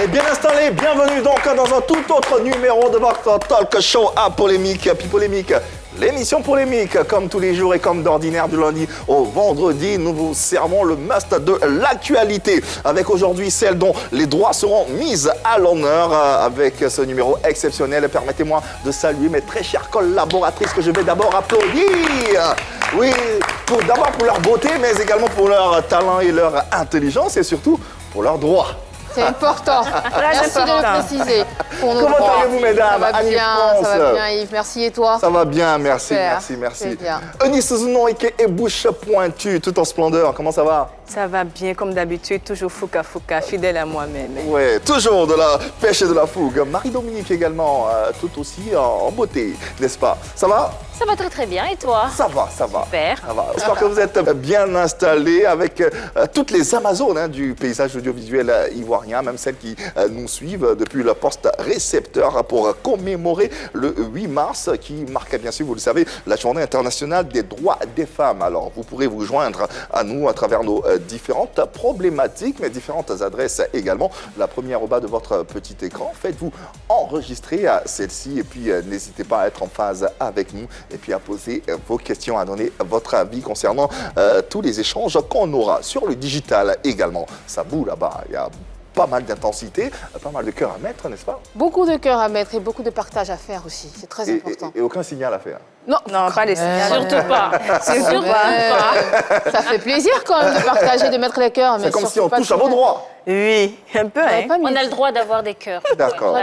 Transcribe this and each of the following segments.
bien installés, bienvenue donc dans un tout autre numéro de votre talk show à polémique. Puis polémique, l'émission polémique, comme tous les jours et comme d'ordinaire du lundi au vendredi, nous vous servons le must de l'actualité. Avec aujourd'hui celle dont les droits seront mis à l'honneur avec ce numéro exceptionnel. Permettez-moi de saluer mes très chères collaboratrices que je vais d'abord applaudir. Oui, d'abord pour leur beauté, mais également pour leur talent et leur intelligence et surtout pour leurs droits. C'est important. Merci de le préciser. Comment allez-vous, mesdames? Ça va bien, Yves. Merci, et toi? Ça va bien, merci, Super. merci. Bien. Eunice Zounon et bouche pointue, tout en splendeur. Comment ça va? Ça va bien, comme d'habitude, toujours fouca, fidèle à moi-même. Oui, toujours de la pêche et de la fougue. Marie-Dominique également, tout aussi en beauté, n'est-ce pas? Ça va? Ça va très bien, et toi? Ça va. Super. Ça va. J'espère que vous êtes bien installés avec toutes les Amazones du paysage audiovisuel ivoirien, même celles qui nous suivent depuis le poste récepteur pour commémorer le 8 mars, qui marque bien sûr, vous le savez, la Journée internationale des droits des femmes. Alors, vous pourrez vous joindre à nous à travers nos différentes problématiques, mais différentes adresses également. La première au bas de votre petit écran, faites-vous enregistrer à celle-ci et puis n'hésitez pas à être en phase avec nous et puis à poser vos questions, à donner votre avis concernant tous les échanges qu'on aura sur le digital également. Ça boue là-bas, il y a pas mal d'intensité, pas mal de cœur à mettre, n'est-ce pas? Beaucoup de cœur à mettre et beaucoup de partage à faire aussi. C'est très important. Et aucun signal à faire. Non, pas les signaux. Surtout pas. Surtout pas. Ça fait plaisir quand même de partager, de mettre les cœurs. C'est comme si on touche à vos droits. Oui, un peu, hein. On a le droit d'avoir des cœurs. D'accord.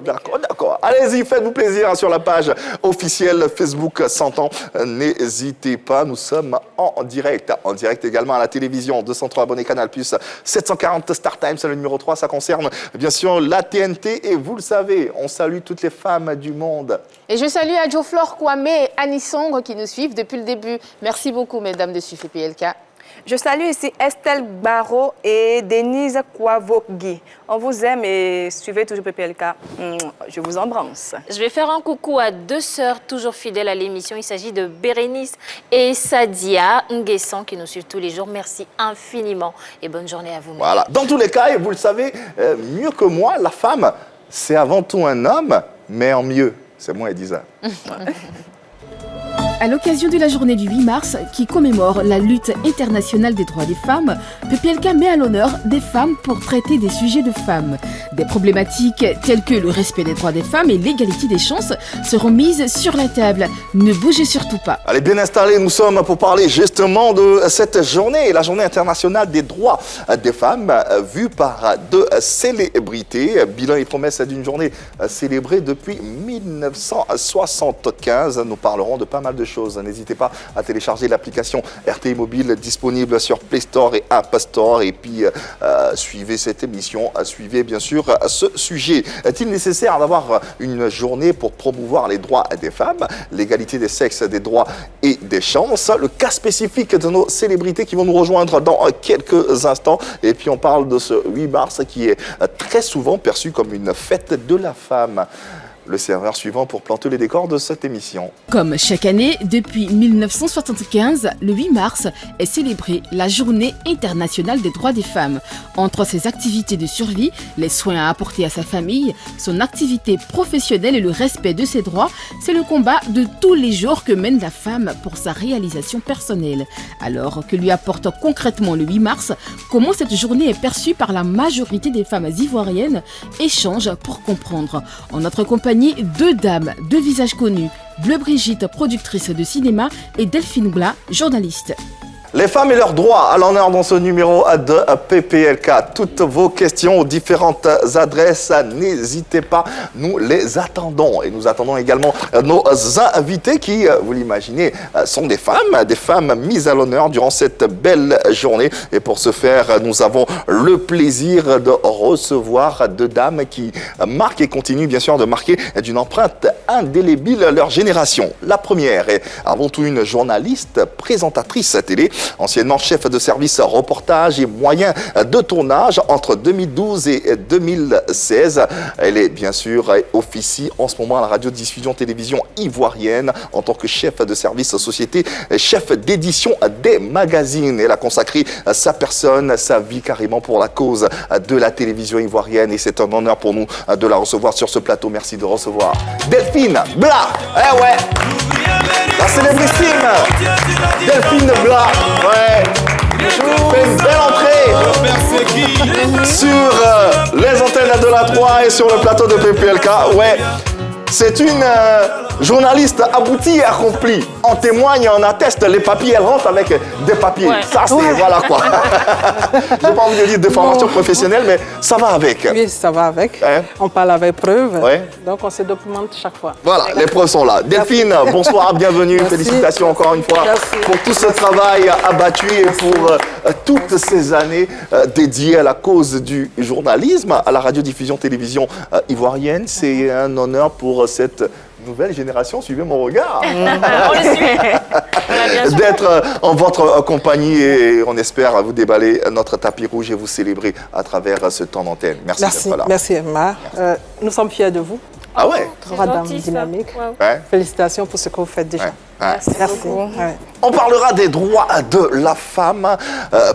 D'accord. Allez-y, faites-vous plaisir sur la page officielle Facebook 100 ans. N'hésitez pas, nous sommes en direct également à la télévision, 203 abonnés Canal+, 740 Star Times, le numéro 3, ça concerne bien sûr la TNT. Et vous le savez, on salue toutes les femmes du monde. Et je salue Adjoflore Kwame et Annie Song qui nous suivent depuis le début. Merci beaucoup, mesdames de suivre PLK. Je salue ici Estelle Barrault et Denise Kwavogui. On vous aime et suivez toujours PPLK. Je vous embrasse. Je vais faire un coucou à deux sœurs toujours fidèles à l'émission. Il s'agit de Bérénice et Sadia Nguessan qui nous suivent tous les jours. Merci infiniment et bonne journée à vous. Voilà. Dans tous les cas, et vous le savez mieux que moi, la femme, c'est avant tout un homme, mais en mieux. C'est moi, Edisa. À l'occasion de la journée du 8 mars, qui commémore la lutte internationale des droits des femmes, PPLK met à l'honneur des femmes pour traiter des sujets de femmes. Des problématiques telles que le respect des droits des femmes et l'égalité des chances seront mises sur la table. Ne bougez surtout pas. Allez, bien installés, nous sommes pour parler justement de cette journée, la journée internationale des droits des femmes, vue par deux célébrités. Bilan et promesse d'une journée célébrée depuis 1975. Nous parlerons de pas mal de choses. N'hésitez pas à télécharger l'application RTI Mobile disponible sur Play Store et App Store. Et puis, suivez cette émission, suivez bien sûr ce sujet. Est-il nécessaire d'avoir une journée pour promouvoir les droits des femmes, l'égalité des sexes, des droits et des chances? Le cas spécifique de nos célébrités qui vont nous rejoindre dans quelques instants. Et puis, on parle de ce 8 mars qui est très souvent perçu comme une fête de la femme. Le serveur suivant pour planter les décors de cette émission. Comme chaque année, depuis 1975, le 8 mars est célébrée la Journée internationale des droits des femmes. Entre ses activités de survie, les soins à apporter à sa famille, son activité professionnelle et le respect de ses droits, c'est le combat de tous les jours que mène la femme pour sa réalisation personnelle. Alors, que lui apporte concrètement le 8 mars? Comment cette journée est perçue par la majorité des femmes ivoiriennes? Échange pour comprendre. En notre compagnie, deux dames, deux visages connus, Bleu Brigitte, productrice de cinéma, et Delphine Gla, journaliste. Les femmes et leurs droits à l'honneur dans ce numéro de PPLK. Toutes vos questions aux différentes adresses, n'hésitez pas, nous les attendons. Et nous attendons également nos invités qui, vous l'imaginez, sont des femmes mises à l'honneur durant cette belle journée. Et pour ce faire, nous avons le plaisir de recevoir deux dames qui marquent et continuent bien sûr de marquer d'une empreinte indélébile leur génération. La première est avant tout une journaliste, présentatrice télé, anciennement chef de service reportage et moyen de tournage entre 2012 et 2016. Elle est bien sûr officie en ce moment à la radiodiffusion télévision ivoirienne en tant que chef de service société, chef d'édition des magazines. Elle a consacré sa personne, sa vie carrément pour la cause de la télévision ivoirienne et c'est un honneur pour nous de la recevoir sur ce plateau. Merci de recevoir Delphine Bla. Eh ouais, la célébrissime Delphine Bla. Ouais, fait une belle entrée sur les antennes de la 3 et sur le plateau de PPLK. Ouais, c'est une journaliste aboutie et accomplie. En témoigne, on atteste, les papiers, elle rentre avec des papiers. Ouais. Ça, c'est, voilà quoi. Je n'ai pas envie de dire de formation professionnelle, mais ça va avec. Oui, ça va avec. Hein? On parle avec preuve. Ouais. Donc, on se documente chaque fois. Voilà, les preuves sont là. Delphine, bonsoir, bienvenue. Merci. Félicitations encore une fois. Merci. Pour tout ce travail abattu et pour toutes ces années dédiées à la cause du journalisme, à la radiodiffusion télévision ivoirienne. C'est un honneur pour cette nouvelle génération, suivez mon regard. On le suit. D'être en votre compagnie et on espère vous déballer notre tapis rouge et vous célébrer à travers ce temps d'antenne. Merci d'être là. Merci Emma. Nous sommes fiers de vous. Ah ouais? Trois dames dynamiques. Ouais. Félicitations pour ce que vous faites déjà. Ouais. Merci. Ouais. On parlera des droits de la femme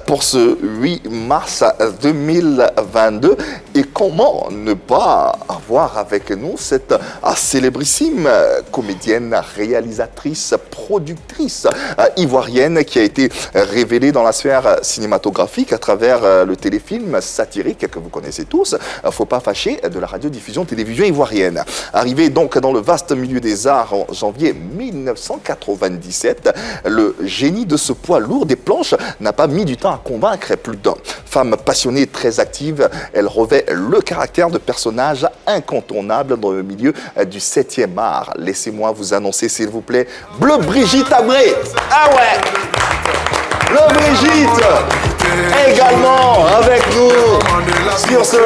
pour ce 8 mars 2022 et comment ne pas avoir avec nous cette célébrissime comédienne, réalisatrice, productrice ivoirienne qui a été révélée dans la sphère cinématographique à travers le téléfilm satirique que vous connaissez tous, Faut pas fâcher, de la radiodiffusion télévision ivoirienne. Arrivée donc dans le vaste milieu des arts en janvier 1997, le génie de ce poids lourd des planches n'a pas mis du temps à convaincre plus d'un. Femme passionnée et très active, elle revêt le caractère de personnage incontournable dans le milieu du 7e art. Laissez-moi vous annoncer, s'il vous plaît, Bleu Brigitte Abré. Ah ouais, Bleu Brigitte également avec nous sur ce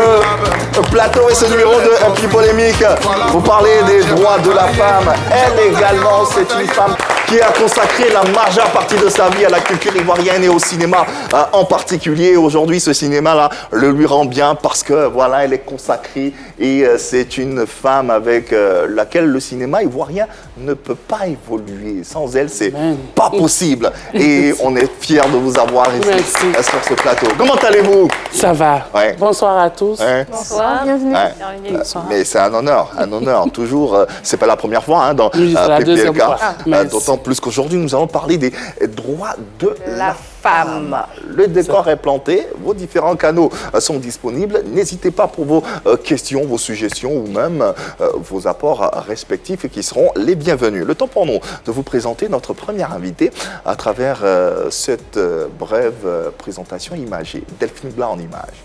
plateau et ce numéro de Un Plus Polémique. Vous parlez des droits de la femme. Elle également, c'est une femme qui a consacré la majeure partie de sa vie à la culture ivoirienne et au cinéma en particulier. Aujourd'hui, ce cinéma-là le lui rend bien parce que voilà, elle est consacrée et c'est une femme avec laquelle le cinéma ivoirien ne peut pas évoluer. Sans elle, c'est pas possible. Et on est fiers de vous avoir ici sur ce plateau. Comment allez-vous? Ça va. Ouais. Bonsoir à tous. Ouais. Bonsoir. Bienvenue. Ouais. Bonsoir. Mais c'est un honneur. Toujours. C'est pas la première fois dans PPLK. D'autant plus qu'aujourd'hui, nous allons parler des droits de la femme. Le décor est planté, vos différents canaux sont disponibles. N'hésitez pas pour vos questions, vos suggestions ou même vos apports respectifs qui seront les bienvenus. Le temps pour nous de vous présenter notre première invitée à travers cette brève présentation imagée. Delphine Bla en images.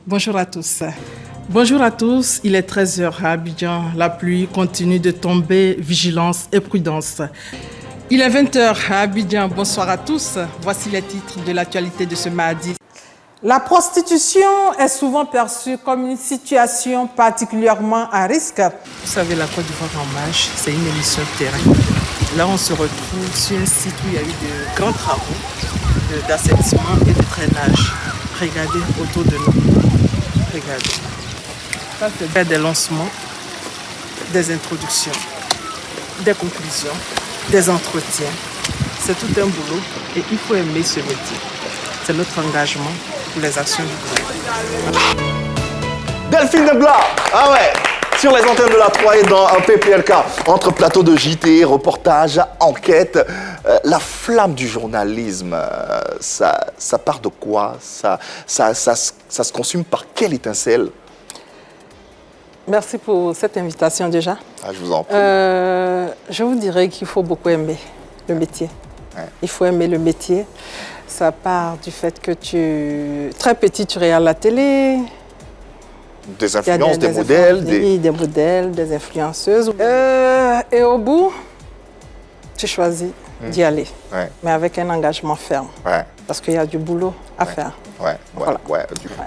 Bonjour à tous. Bonjour à tous, il est 13h à Abidjan. La pluie continue de tomber, vigilance et prudence. Il est 20h à Abidjan. Bonsoir à tous. Voici les titres de l'actualité de ce mardi. La prostitution est souvent perçue comme une situation particulièrement à risque. Vous savez, la Côte d'Ivoire en marche, c'est une émission de terrain. Là, on se retrouve sur un site où il y a eu de grands travaux d'assainissement et de drainage. Regardez autour de nous. Regardez. Ça, c'est des lancements, des introductions, des conclusions, des entretiens. C'est tout un boulot et il faut aimer ce métier. C'est notre engagement pour les actions du gouvernement. Delphine Bla, ah ouais, sur les antennes de la 3 et dans un PPLK, entre plateaux de JT, reportages, enquêtes, la flamme du journalisme, ça part de quoi? Ça se consume par quelle étincelle? Merci pour cette invitation déjà. Ah, je vous en prie. Je vous dirais qu'il faut beaucoup aimer le métier. Ouais. Il faut aimer le métier. Ça part du fait que très petit, tu regardes la télé. Des influences, des modèles. Des modèles, des influenceuses. Et au bout, tu choisis d'y aller. mais avec un engagement ferme. Parce qu'il y a du boulot à faire.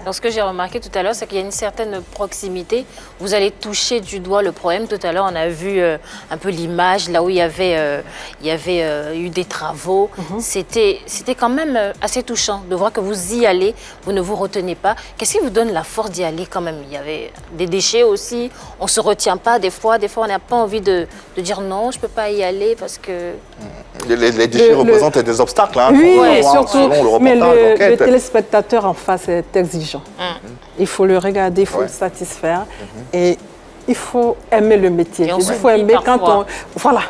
Donc, ce que j'ai remarqué tout à l'heure, c'est qu'il y a une certaine proximité. Vous allez toucher du doigt le problème. Tout à l'heure, on a vu un peu l'image, là où il y avait eu des travaux. C'était quand même assez touchant de voir que vous y allez, vous ne vous retenez pas. Qu'est-ce qui vous donne la force d'y aller quand même? Il y avait des déchets aussi, on ne se retient pas des fois on n'a pas envie de dire non, je ne peux pas y aller parce que... Les déchets représentent des obstacles. Hein, oui, surtout, mais le téléspectateur en face est exigeant. Il faut le regarder, il faut le satisfaire et il faut aimer le métier. Il faut aimer quand on... Voilà.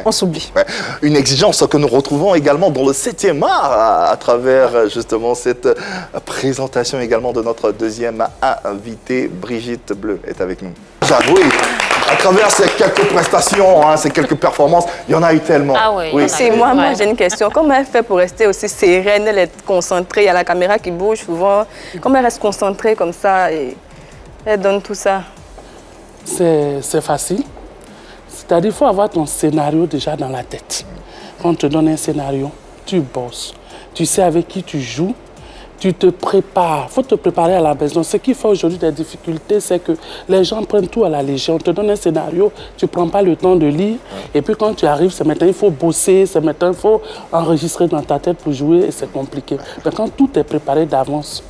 On s'oublie. Une exigence que nous retrouvons également dans le 7e art à travers justement cette présentation également de notre deuxième invitée. Brigitte Bleu est avec nous. Oui, à travers ces quelques prestations, ces quelques performances, il y en a eu tellement. Ah oui. Moi j'ai une question. Comment elle fait pour rester aussi sereine, elle est concentrée, il y a la caméra qui bouge souvent. Comment elle reste concentrée comme ça et elle donne tout ça? C'est facile. C'est-à-dire qu'il faut avoir ton scénario déjà dans la tête. Quand on te donne un scénario, tu bosses. Tu sais avec qui tu joues. Tu te prépares. Il faut te préparer à la maison. Ce qui fait aujourd'hui des difficultés, c'est que les gens prennent tout à la légère. On te donne un scénario, tu ne prends pas le temps de lire. Et puis quand tu arrives, c'est maintenant il faut bosser, c'est maintenant il faut enregistrer dans ta tête pour jouer et c'est compliqué. Mais quand tout est préparé d'avance,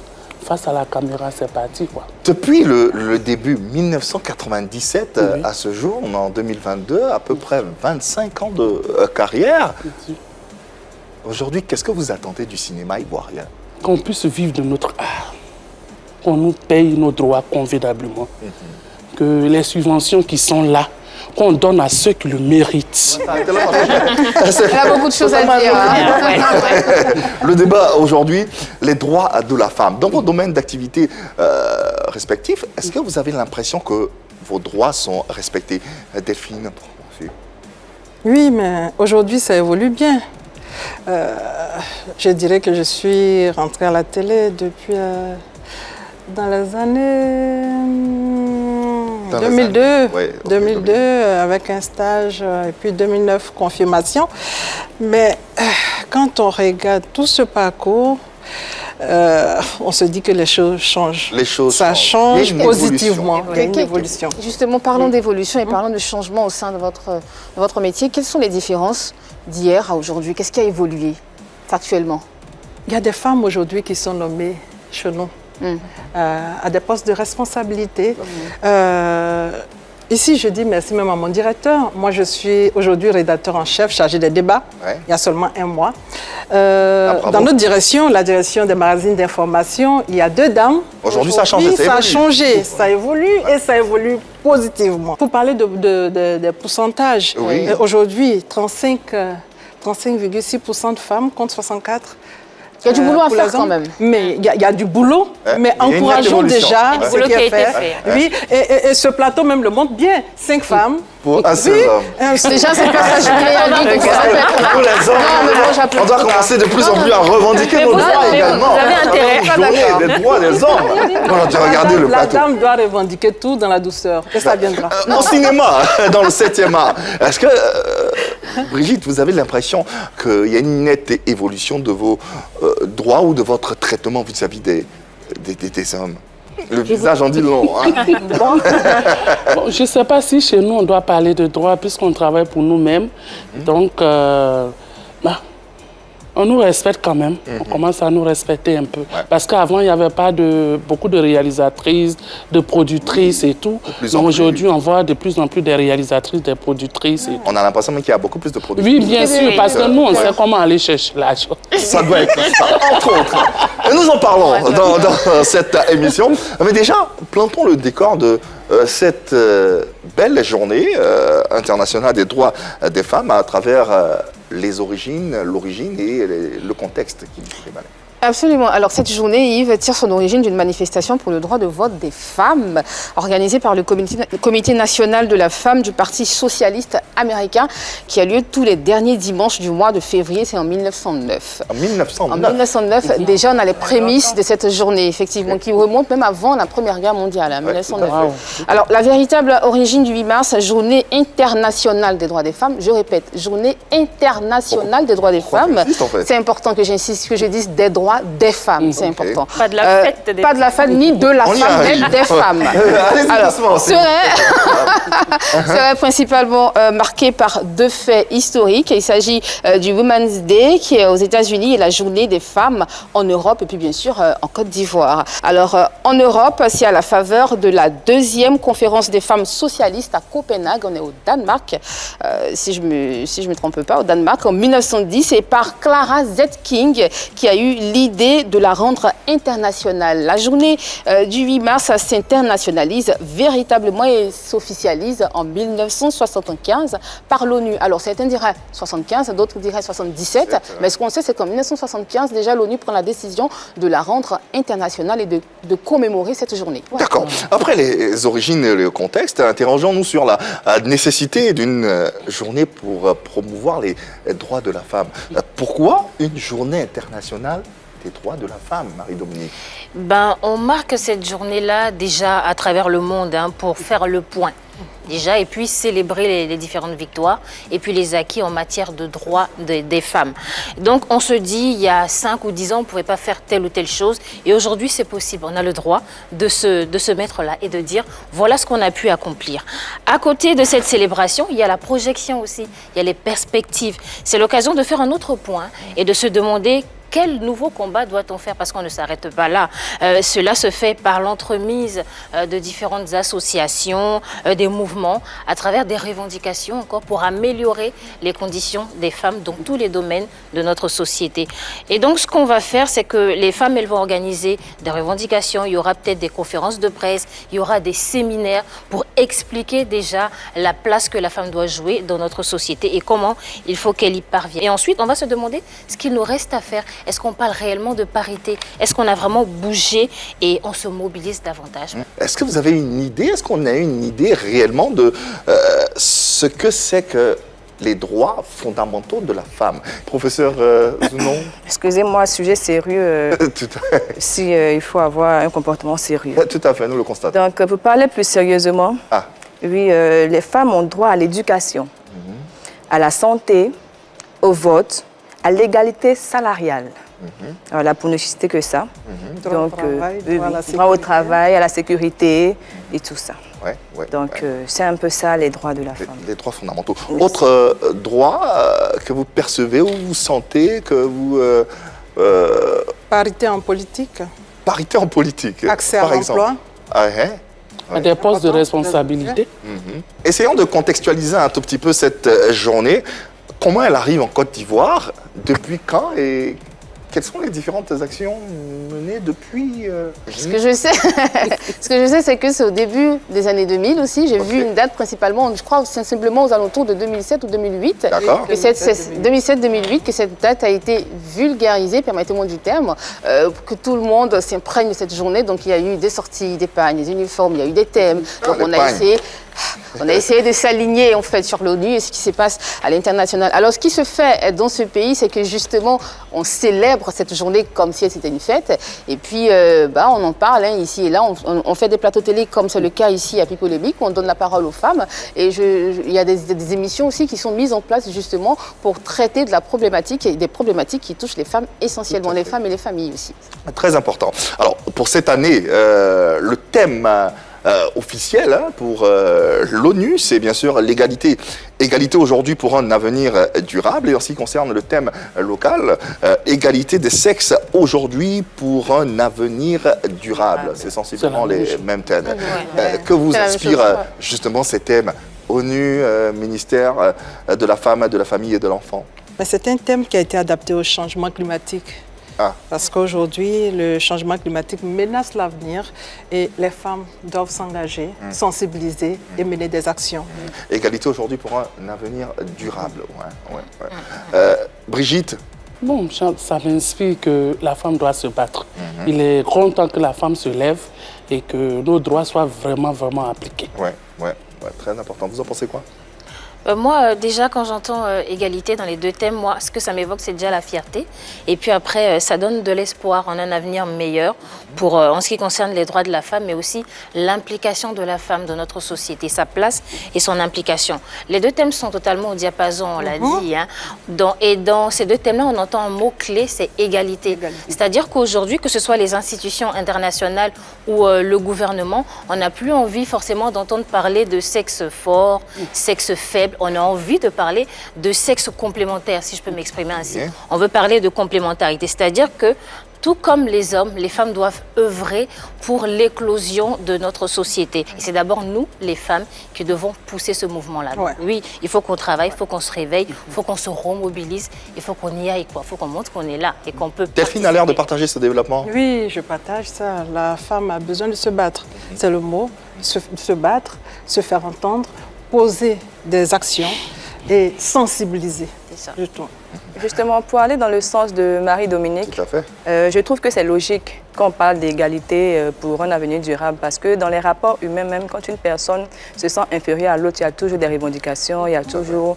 face à la caméra, c'est parti, quoi. Depuis le début 1997 à ce jour, on est en 2022, à peu près 25 ans de carrière. Aujourd'hui, qu'est-ce que vous attendez du cinéma ivoirien? Qu'on puisse vivre de notre art, qu'on nous paye nos droits convenablement, que les subventions qui sont là, qu'on donne à ceux qui le méritent. Elle a beaucoup de choses à dire. Le débat aujourd'hui, les droits de la femme. Dans vos domaines d'activité respectifs, est-ce que vous avez l'impression que vos droits sont respectés? Delphine? Oui, mais aujourd'hui, ça évolue bien. Je dirais que je suis rentrée à la télé depuis dans les années 2002, avec un stage, et puis 2009, confirmation. Mais quand on regarde tout ce parcours, on se dit que les choses changent. Ça change positivement. Il y a une évolution. Justement, parlons d'évolution et parlons de changement au sein de votre métier. Quelles sont les différences d'hier à aujourd'hui? Qu'est-ce qui a évolué factuellement? Il y a des femmes aujourd'hui qui sont nommées chez nous à des postes de responsabilité. Ici, je dis merci même à mon directeur. Moi, je suis aujourd'hui rédacteur en chef, chargé des débats, il y a seulement un mois. Dans notre direction, la direction des magazines d'information, il y a 2 dames. Aujourd'hui, ça a changé. Ça a changé, ça évolue et ça évolue positivement. Pour parler des pourcentages, aujourd'hui, 35,6% de femmes contre 64%. Il y a du boulot à faire quand même. Mais il y a du boulot, mais encourageons déjà ce qui est fait. Oui, et ce plateau même le montre bien. 5 femmes. Pour un seul homme. Déjà, c'est pas ça, pour les hommes, on doit commencer de plus en plus à revendiquer nos droits également. Vous avez intérêt. Les droits des hommes. Regardez le plateau. La dame doit revendiquer tout dans la douceur. Et ça viendra. Au cinéma, dans le 7e art, est-ce que, Brigitte, vous avez l'impression qu'il y a une nette évolution de vos droits ou de votre traitement vis-à-vis des hommes? Le visage en dit long. Bon, je ne sais pas si chez nous, on doit parler de droits puisqu'on travaille pour nous-mêmes. Donc, on nous respecte quand même. On commence à nous respecter un peu. Parce qu'avant, il n'y avait pas beaucoup de réalisatrices, de productrices et tout. Donc aujourd'hui, on voit de plus en plus des réalisatrices, des productrices. Et on a l'impression qu'il y a beaucoup plus de productrices. Oui, bien sûr, parce que nous, on sait comment aller chercher l'argent. Ça doit être ça, entre autres. Et nous en parlons dans cette émission. Mais déjà, plantons le décor de cette belle journée internationale des droits des femmes à travers l'origine et le contexte qui prévalait. Absolument. Alors cette journée, Yves, tire son origine d'une manifestation pour le droit de vote des femmes organisée par le Comité national de la femme du Parti socialiste américain qui a lieu tous les derniers dimanches du mois de février, c'est en 1909. En 1909. En 1909, déjà on a les prémices de cette journée, effectivement, qui remonte même avant la Première Guerre mondiale, en 1909. Alors la véritable origine du 8 mars, journée internationale des droits des femmes, je répète, journée internationale des droits des femmes. En fait. C'est important que j'insiste, que je dise des droits des femmes, c'est important. Pas de la fête des Pas de la fête ni de la On y femme, mais arrive. des femmes. Alors, serait principalement marqué par deux faits historiques. Il s'agit du Women's Day qui est aux États-Unis et la journée des femmes en Europe et puis bien sûr en Côte d'Ivoire. Alors en Europe, c'est à la faveur de la deuxième conférence des femmes socialistes à Copenhague, on est au Danemark, si je me trompe pas, au Danemark en 1910 et par Clara Zetkin qui a eu l'idée de la rendre internationale. La journée du 8 mars s'internationalise véritablement et s'officialise en 1975 par l'ONU. Alors certains diraient 75, d'autres diraient 77, mais ce qu'on sait c'est qu'en 1975 déjà l'ONU prend la décision de la rendre internationale et de commémorer cette journée. Voilà. D'accord. Après les origines et le contexte, interrogeons-nous sur la nécessité d'une journée pour promouvoir les droits de la femme. Pourquoi une journée internationale des droits de la femme, Marie-Dominique? On marque cette journée-là déjà à travers le monde pour faire le point. Déjà, et puis célébrer les différentes victoires et puis les acquis en matière de droits des femmes. Donc, on se dit, il y a 5 ou 10 ans, on ne pouvait pas faire telle ou telle chose. Et aujourd'hui, c'est possible. On a le droit de se mettre là et de dire, voilà ce qu'on a pu accomplir. À côté de cette célébration, il y a la projection aussi. Il y a les perspectives. C'est l'occasion de faire un autre point et de se demander quel nouveau combat doit-on faire? Parce qu'on ne s'arrête pas là. Cela se fait par l'entremise de différentes associations, des mouvements, à travers des revendications encore pour améliorer les conditions des femmes dans tous les domaines de notre société. Et donc, ce qu'on va faire, c'est que les femmes, elles vont organiser des revendications. Il y aura peut-être des conférences de presse, il y aura des séminaires pour expliquer déjà la place que la femme doit jouer dans notre société et comment il faut qu'elle y parvienne. Et ensuite, on va se demander ce qu'il nous reste à faire. Est-ce qu'on parle réellement de parité? Est-ce qu'on a vraiment bougé et on se mobilise davantage? Est-ce que vous avez une idée, est-ce qu'on a une idée réellement de ce que c'est que les droits fondamentaux de la femme? Professeur Zounon? Excusez-moi, sujet sérieux, Tout à fait. si il faut avoir un comportement sérieux. Tout à fait, nous le constatons. Donc, pour parler plus sérieusement, oui, les femmes ont droit à l'éducation, à la santé, au vote, à l'égalité salariale. Voilà, pour ne citer que ça. Donc, droit au travail, à la sécurité et tout ça. Donc, c'est un peu ça, les droits de la femme. Les droits fondamentaux. Autre droit que vous percevez ou vous sentez que vous... Parité en politique. Parité en politique, accès par à exemple. l'emploi. Des postes de responsabilité. Essayons de contextualiser un tout petit peu cette journée. Comment elle arrive en Côte d'Ivoire? Depuis quand? Et quelles sont les différentes actions menées depuis Ce que je sais, c'est que c'est au début des années 2000 aussi. J'ai vu une date principalement, je crois, simplement aux alentours de 2007 ou 2008. D'accord. 2007-2008, que cette date a été vulgarisée, permettez-moi du terme, pour que tout le monde s'imprègne de cette journée. Donc il y a eu des sorties d'épargne, des uniformes, il y a eu des thèmes. Donc on a essayé de s'aligner en fait sur l'ONU et ce qui se passe à l'international. Alors ce qui se fait dans ce pays, c'est que justement on célèbre cette journée comme si c'était une fête et puis on en parle ici et là, on fait des plateaux télé comme c'est le cas ici à Pipolémique où on donne la parole aux femmes et il y a des émissions aussi qui sont mises en place justement pour traiter de la problématique et des problématiques qui touchent les femmes essentiellement, les femmes et les familles aussi. Très important. Alors pour cette année, le thème officiel pour l'ONU, c'est bien sûr l'égalité. Égalité aujourd'hui pour un avenir durable. Et en ce qui concerne le thème local, égalité des sexes aujourd'hui pour un avenir durable. C'est sensiblement les mêmes thèmes. Que vous inspirent justement ces thèmes ONU, ministère de la femme, de la famille et de l'enfant? C'est un thème qui a été adapté au changement climatique. Parce qu'aujourd'hui, le changement climatique menace l'avenir et les femmes doivent s'engager, sensibiliser et mener des actions. Égalité aujourd'hui pour un avenir durable. Brigitte, Bon, ça m'inspire que la femme doit se battre. Il est grand temps que la femme se lève et que nos droits soient vraiment, vraiment appliqués. Ouais, très important. Vous en pensez quoi? Moi, déjà, quand j'entends égalité dans les deux thèmes, moi, ce que ça m'évoque, c'est déjà la fierté. Et puis après, ça donne de l'espoir en un avenir meilleur pour, en ce qui concerne les droits de la femme, mais aussi l'implication de la femme dans notre société, sa place et son implication. Les deux thèmes sont totalement au diapason, on l'a dit. Hein. Dans ces deux thèmes-là, on entend un mot-clé, c'est égalité. C'est-à-dire qu'aujourd'hui, que ce soit les institutions internationales ou le gouvernement, on n'a plus envie forcément d'entendre parler de sexe fort, sexe faible. On a envie de parler de sexe complémentaire, si je peux m'exprimer ainsi. On veut parler de complémentarité, c'est-à-dire que tout comme les hommes, les femmes doivent œuvrer pour l'éclosion de notre société. Et c'est d'abord nous, les femmes, qui devons pousser ce mouvement-là. Oui, il faut qu'on travaille, il faut qu'on se réveille, il faut qu'on se remobilise, il faut qu'on y aille, quoi. Il faut qu'on montre qu'on est là et qu'on peut Delphine a l'air de partager ce développement. Oui, je partage ça. La femme a besoin de se battre. C'est le mot, se battre, se faire entendre, poser des actions et sensibiliser. C'est ça. Justement, pour aller dans le sens de Marie-Dominique, Tout à fait. je trouve que c'est logique quand on parle d'égalité pour un avenir durable, parce que dans les rapports humains, même quand une personne se sent inférieure à l'autre, il y a toujours des revendications, il y a toujours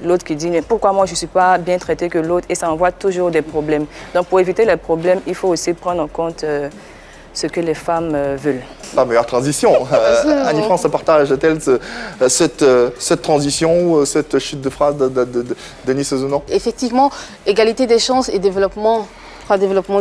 l'autre qui dit « mais pourquoi moi je ne suis pas bien traité que l'autre ?» et ça envoie toujours des problèmes. Donc pour éviter les problèmes, il faut aussi prendre en compte ce que les femmes veulent. La meilleure transition. Annie-France partage-t-elle cette transition, cette chute de phrase de Denis Zounon? Effectivement, égalité des chances et développement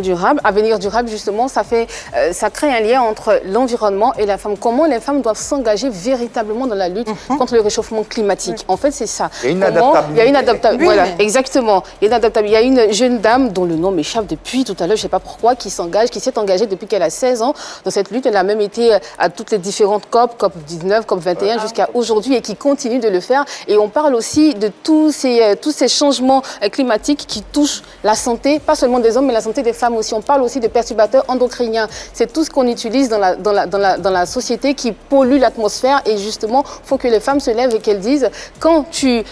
durable, avenir durable, justement, ça crée un lien entre l'environnement et la femme. Comment les femmes doivent s'engager véritablement dans la lutte contre le réchauffement climatique. En fait, c'est ça. Il y a une adaptabilité. Il y a une adaptabilité. Voilà, exactement. Il y a une jeune dame dont le nom m'échappe depuis tout à l'heure, je ne sais pas pourquoi, qui s'est engagée depuis qu'elle a 16 ans dans cette lutte. Elle a même été à toutes les différentes COP, COP 19, COP 21, jusqu'à aujourd'hui, et qui continue de le faire. Et on parle aussi de tous ces changements climatiques qui touchent la santé, pas seulement des hommes, mais la santé des femmes aussi. On parle aussi de perturbateurs endocriniens. C'est tout ce qu'on utilise dans la société qui pollue l'atmosphère. Et justement, il faut que les femmes se lèvent et qu'elles disent quand tu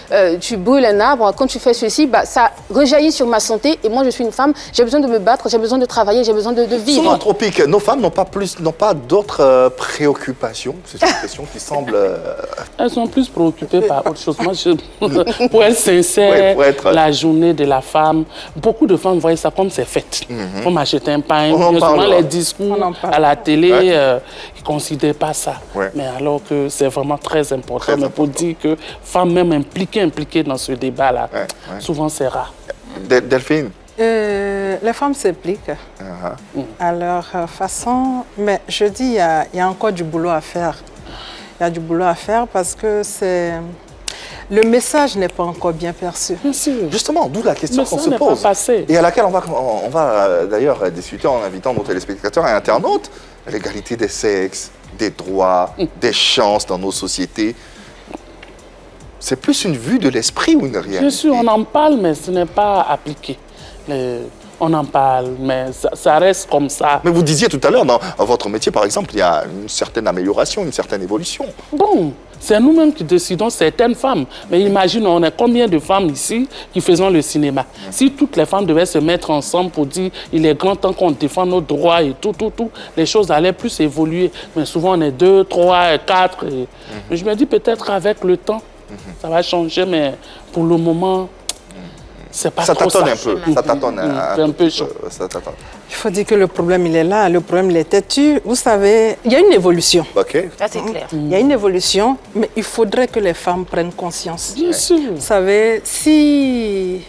brûles un arbre, quand tu fais ceci, ça rejaillit sur ma santé. Et moi, je suis une femme, j'ai besoin de me battre, j'ai besoin de travailler, j'ai besoin de vivre. Sur l'anthropique, nos femmes n'ont pas d'autres préoccupations. C'est une question qui semble... Elles sont plus préoccupées par autre chose. Moi, pour être sincère, la journée de la femme, beaucoup de femmes voient ça comme c'est fête. Il faut m'acheter un pain. Souvent, les discours à la télé, ils ne considèrent pas ça. Mais alors que c'est vraiment très important. Mais pour dire que femmes même impliquées dans ce débat-là, souvent c'est rare. Delphine? Les femmes s'impliquent à leur façon, mais je dis il y a encore du boulot à faire. Il y a du boulot à faire parce que le message n'est pas encore bien perçu. Justement, d'où la question qu'on se pose et à laquelle on va d'ailleurs discuter en invitant nos téléspectateurs et internautes. L'égalité des sexes, des droits, des chances dans nos sociétés. C'est plus une vue de l'esprit ou une réalité? Bien sûr, on en parle, mais ce n'est pas appliqué. On en parle, mais ça reste comme ça. Mais vous disiez tout à l'heure, dans votre métier, par exemple, il y a une certaine amélioration, une certaine évolution. Bon, c'est nous-mêmes qui décidons, certaines femmes. Mais imagine, on est combien de femmes ici qui faisons le cinéma? Si toutes les femmes devaient se mettre ensemble pour dire il est grand temps qu'on défende nos droits et tout, les choses allaient plus évoluer. Mais souvent, on est 2, 3, 4. Mais je me dis peut-être avec le temps, ça va changer, mais pour le moment... C'est pas ça trop tâtonne ça. un peu. Ça tâtonne un peu chaud. Il faut dire que le problème, il est là. Le problème, il est têtu. Vous savez, il y a une évolution. OK. Ça, c'est clair. Il y a une évolution, mais il faudrait que les femmes prennent conscience. Bien sûr. Vous savez, si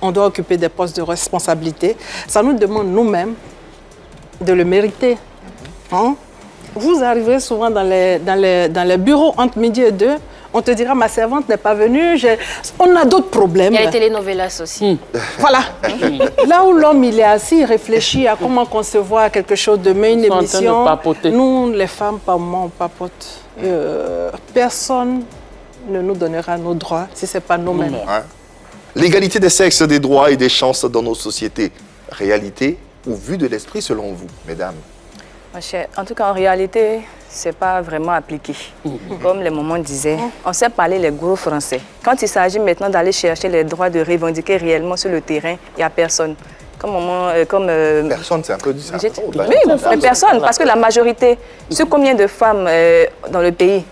on doit occuper des postes de responsabilité, ça nous demande nous-mêmes de le mériter. Vous arrivez souvent dans les bureaux entre midi et 2, on te dira, ma servante n'est pas venue, on a d'autres problèmes. Il y a les telenovelas aussi. Voilà. Là où l'homme, il est assis, il réfléchit à comment concevoir quelque chose de mieux, une émission. Nous, les femmes, par moment, on papote. Personne ne nous donnera nos droits si ce n'est pas nous-mêmes. L'égalité des sexes, des droits et des chances dans nos sociétés. Réalité ou vue de l'esprit selon vous, mesdames? En tout cas, en réalité, c'est pas vraiment appliqué. Comme les mamans disaient, on sait parler les gros français. Quand il s'agit maintenant d'aller chercher les droits de revendiquer réellement sur le terrain, il n'y a personne. Personne, c'est un peu dit ça. Oui, mais personne, parce que la majorité, sur combien de femmes dans le pays,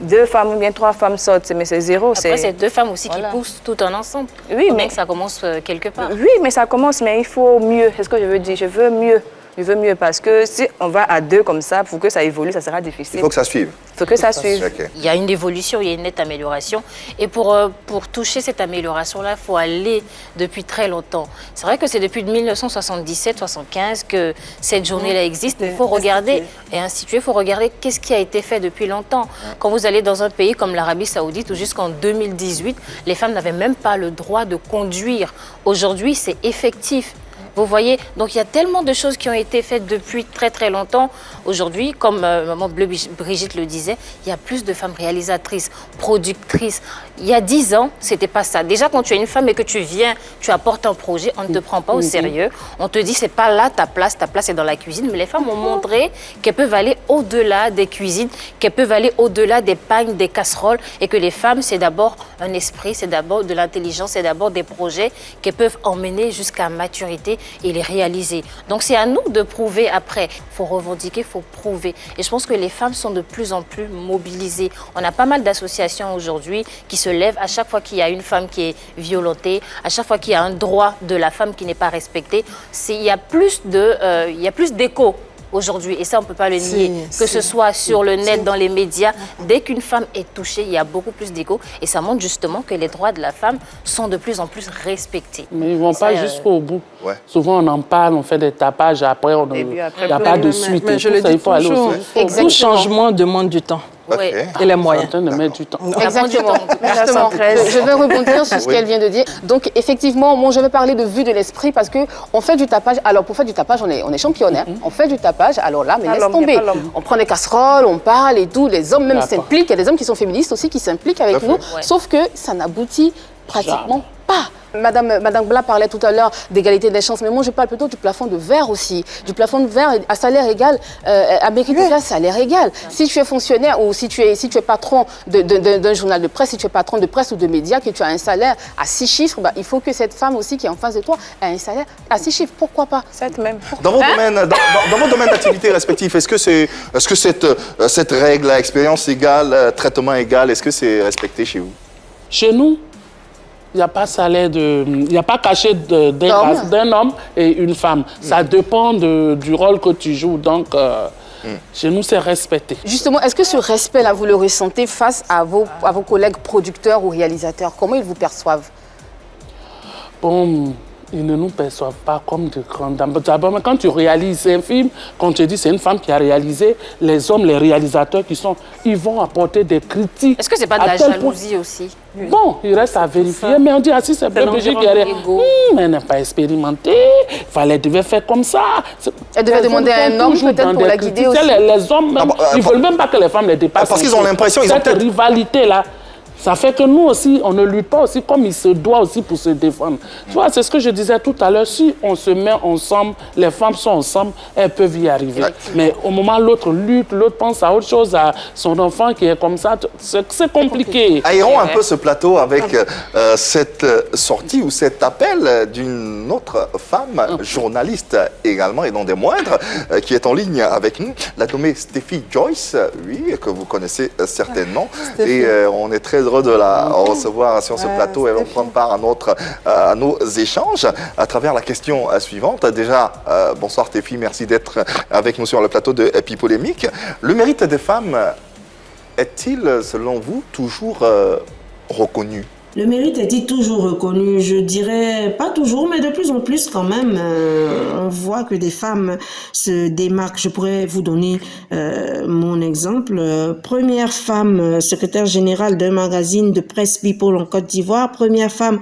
2 femmes ou bien 3 femmes sortent, mais c'est 0. Après, c'est 2 femmes aussi qui poussent tout en ensemble. Oui, mais que ça commence quelque part. Oui, mais ça commence, mais il faut mieux. C'est ce que je veux dire. Je veux mieux. Je veux mieux parce que si on va à 2 comme ça, pour que ça évolue, ça sera difficile. Il faut que ça suive. Il faut que ça suive. Okay. Il y a une évolution, il y a une nette amélioration. Et pour toucher cette amélioration-là, il faut aller depuis très longtemps. C'est vrai que c'est depuis 1977-75 que cette journée-là existe. Il faut regarder et instituer, il faut regarder qu'est-ce qui a été fait depuis longtemps. Quand vous allez dans un pays comme l'Arabie Saoudite, où jusqu'en 2018, les femmes n'avaient même pas le droit de conduire. Aujourd'hui, c'est effectif. Vous voyez, donc il y a tellement de choses qui ont été faites depuis très très longtemps. Aujourd'hui, comme maman Bleu Brigitte le disait, il y a plus de femmes réalisatrices, productrices. Il y a 10 ans, c'était pas ça. Déjà, quand tu es une femme et que tu viens, tu apportes un projet, on ne te prend pas au sérieux. On te dit, c'est pas là ta place est dans la cuisine. Mais les femmes ont montré qu'elles peuvent aller au-delà des cuisines, qu'elles peuvent aller au-delà des pagnes, des casseroles, et que les femmes, c'est d'abord un esprit, c'est d'abord de l'intelligence, c'est d'abord des projets qu'elles peuvent emmener jusqu'à maturité et les réaliser. Donc c'est à nous de prouver après. Il faut revendiquer, il faut prouver. Et je pense que les femmes sont de plus en plus mobilisées. On a pas mal d'associations aujourd'hui qui se lèvent à chaque fois qu'il y a une femme qui est violentée, à chaque fois qu'il y a un droit de la femme qui n'est pas respecté. Il y a plus d'écho aujourd'hui, et ça on ne peut pas le nier, que ce soit sur le net, dans les médias. Dès qu'une femme est touchée, il y a beaucoup plus d'écho, et ça montre justement que les droits de la femme sont de plus en plus respectés. Mais ils ne vont pas jusqu'au bout. Ouais. Souvent on en parle, on fait des tapages, après il n'y a pas de suite. Mais je le dis toujours, tout changement demande du temps. Okay. Et les moyens. De mettre du temps. Exactement. Justement. Je vais rebondir sur ce qu'elle vient de dire. Donc, effectivement, moi, je vais parler de vue de l'esprit parce qu'on fait du tapage. Alors, pour faire du tapage, on est championne. On fait du tapage. Alors là, mais laisse tomber. On prend des casseroles, on parle et tout. Les hommes même s'impliquent. Il y a des hommes qui sont féministes aussi qui s'impliquent avec nous. Sauf que ça n'aboutit pratiquement pas. Madame Bla parlait tout à l'heure d'égalité des chances, mais moi je parle plutôt du plafond de verre aussi. Du plafond de verre à salaire égal, à mérite égal, salaire égal. Si tu es fonctionnaire ou si tu es patron d'un journal de presse, si tu es patron de presse ou de médias, que tu as un salaire à 6 chiffres, il faut que cette femme aussi qui est en face de toi ait un salaire à 6 chiffres. Pourquoi pas? Même. Dans vos domaines d'activité respectifs, est-ce que cette règle, expérience égale, traitement égal, est-ce que c'est respecté chez vous? Chez nous, il n'y a pas salaire il n'y a pas cachet d'un homme et une femme. Ça dépend du rôle que tu joues. Donc, chez nous, c'est respecté. Justement, est-ce que ce respect-là, vous le ressentez face à vos collègues producteurs ou réalisateurs? Comment ils vous perçoivent? Bon, ils ne nous perçoivent pas comme de grandes dames. D'abord, quand tu réalises un film, quand tu dis c'est une femme qui a réalisé, les hommes, les réalisateurs ils vont apporter des critiques. Est-ce que c'est pas de la jalousie aussi? Bon, il reste à vérifier, mais on dit, si c'est Bleu Brigitte qui a réalisé, mais elle n'a pas expérimenté, elle devait faire comme ça. Elle devait demander à un homme peut-être pour la guider aussi. Les hommes, même, ils ne veulent même pas que les femmes les dépassent. Parce qu'ils ont l'impression, cette rivalité-là. Ça fait que nous aussi, on ne lutte pas aussi comme il se doit aussi pour se défendre. Tu vois, c'est ce que je disais tout à l'heure. Si on se met ensemble, les femmes sont ensemble, elles peuvent y arriver. Mais au moment où l'autre lutte, l'autre pense à autre chose, à son enfant qui est comme ça, c'est compliqué. Aérons un peu ce plateau avec cette sortie ou cet appel d'une autre femme, journaliste également et non des moindres, qui est en ligne avec nous, la nommée Steffi Joyce, oui, que vous connaissez certainement. Et on est très heureux de la recevoir sur ce plateau. Elle va prendre part à nos échanges à travers la question suivante. Déjà, bonsoir Steffi, merci d'être avec nous sur le plateau de Epipolémique. Le mérite des femmes est-il, selon vous, toujours reconnu? Le mérite est-il toujours reconnu? Je dirais pas toujours, mais de plus en plus quand même. On voit que des femmes se démarquent. Je pourrais vous donner mon exemple. Première femme secrétaire générale d'un magazine de presse People en Côte d'Ivoire. Première femme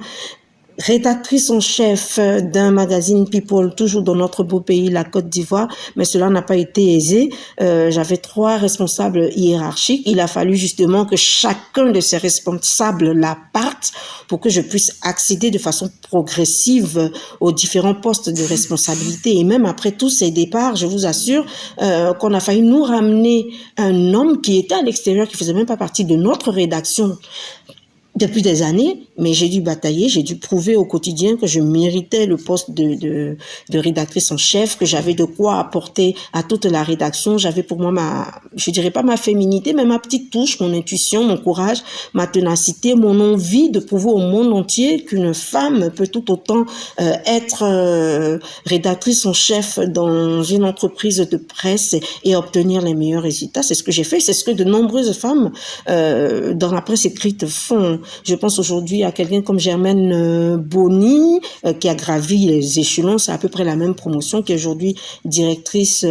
rédactrice en chef d'un magazine People, toujours dans notre beau pays, la Côte d'Ivoire, mais cela n'a pas été aisé. J'avais 3 responsables hiérarchiques. Il a fallu justement que chacun de ces responsables-là parte pour que je puisse accéder de façon progressive aux différents postes de responsabilité. Et même après tous ces départs, je vous assure qu'on a failli nous ramener un homme qui était à l'extérieur, qui faisait même pas partie de notre rédaction depuis des années, mais j'ai dû batailler, j'ai dû prouver au quotidien que je méritais le poste de rédactrice en chef, que j'avais de quoi apporter à toute la rédaction. J'avais pour moi je dirais pas ma féminité, mais ma petite touche, mon intuition, mon courage, ma ténacité, mon envie de prouver au monde entier qu'une femme peut tout autant être rédactrice en chef dans une entreprise de presse et obtenir les meilleurs résultats. C'est ce que j'ai fait, c'est ce que de nombreuses femmes dans la presse écrite font. Je pense aujourd'hui à quelqu'un comme Germaine Bonny, qui a gravi les échelons, c'est à peu près la même promotion, qui est aujourd'hui rédactrice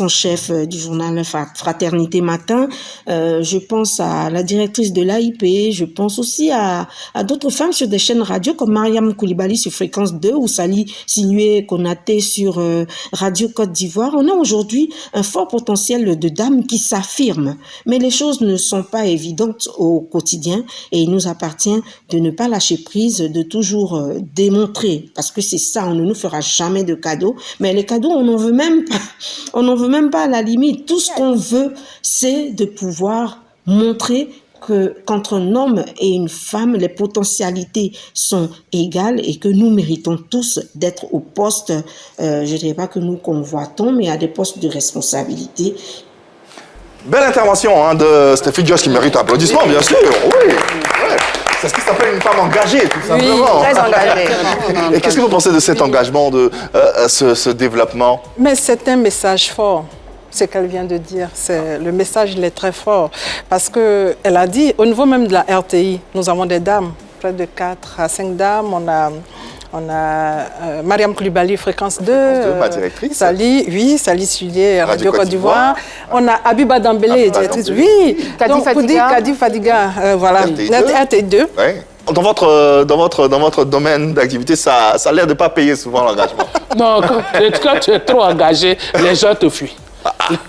en chef du journal Fraternité Matin. Je pense à la directrice de l'AIP, je pense aussi à d'autres femmes sur des chaînes radio comme Mariam Koulibaly sur Fréquence 2 ou Sali Silué Konaté sur Radio Côte d'Ivoire. On a aujourd'hui un fort potentiel de dames qui s'affirment, mais les choses ne sont pas évidentes au quotidien et il nous appartient de ne pas lâcher prise, de toujours démontrer, parce que c'est ça, on ne nous fera jamais de cadeaux, mais les cadeaux on n'en veut même pas à la limite. Tout ce qu'on veut, c'est de pouvoir montrer que qu'entre un homme et une femme, les potentialités sont égales et que nous méritons tous d'être au poste, je ne dirais pas que nous convoitons, mais à des postes de responsabilité. Belle intervention de Stéphie Josh qui mérite applaudissements, bien sûr. Oui, ouais. C'est ce qui s'appelle une femme engagée, tout simplement. Oui, très engagée. Et qu'est-ce que vous pensez de cet engagement, de ce développement? Mais c'est un message fort, ce qu'elle vient de dire. Le message, il est très fort. Parce qu'elle a dit, au niveau même de la RTI, nous avons des dames, près de 4 à 5 dames. On a Mariam Koulibaly, Fréquence 2, ma directrice. Sali Silué, Radio Côte d'Ivoire. On a Abiba Dambélé, directrice. Oui, Kadi Fadiga, voilà, RTI2. Ouais. Dans votre domaine d'activité, ça a l'air de ne pas payer souvent l'engagement. Non, quand tu es trop engagé, les gens te fuient.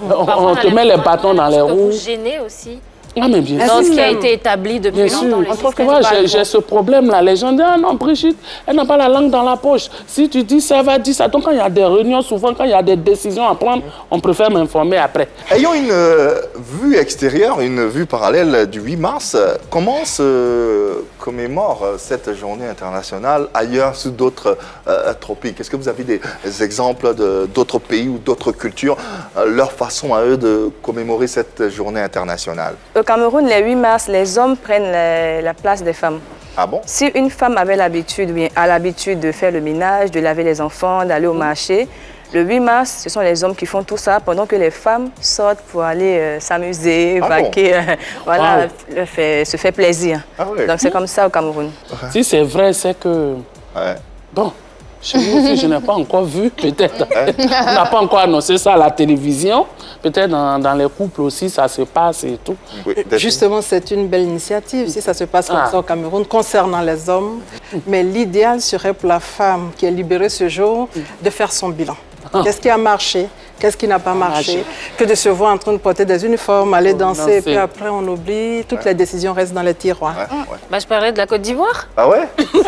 On te met les bâtons dans les roues. Vous gênez aussi. Ah, mais bien Dans sûr. ce qui a été établi depuis longtemps. Moi, j'ai ce problème-là. Les gens disent, ah non, Brigitte, elle n'a pas la langue dans la poche. Si tu dis ça, elle va dire ça. Donc, quand il y a des réunions, souvent, quand il y a des décisions à prendre, on préfère m'informer après. Ayant une vue extérieure, une vue parallèle du 8 mars, comment se commémore cette journée internationale ailleurs, sous d'autres tropiques? Est-ce que vous avez des exemples d'autres pays ou d'autres cultures, leur façon à eux de commémorer cette journée internationale? Au Cameroun, les 8 mars, les hommes prennent la place des femmes. Ah bon? Si une femme avait l'habitude de faire le ménage, de laver les enfants, d'aller au marché, le 8 mars, ce sont les hommes qui font tout ça pendant que les femmes sortent pour aller s'amuser, vaquer, voilà, se faire plaisir. Ah ouais. Donc c'est comme ça au Cameroun. Si c'est vrai, c'est que... Ouais. Bon, chez nous aussi, je n'ai pas encore vu, peut-être. On n'a pas encore annoncé ça à la télévision. Peut-être dans les couples aussi, ça se passe et tout. Oui, justement, c'est une belle initiative, si ça se passe comme ça au Cameroun, concernant les hommes. Mais l'idéal serait pour la femme qui est libérée ce jour de faire son bilan. Qu'est-ce qui a marché? Qu'est-ce qui n'a pas marché? Que de se voir en train de porter des uniformes, aller danser, et puis après on oublie, toutes les décisions restent dans les tiroirs. Bah, je parlais de la Côte d'Ivoire. Ah ouais? Oui,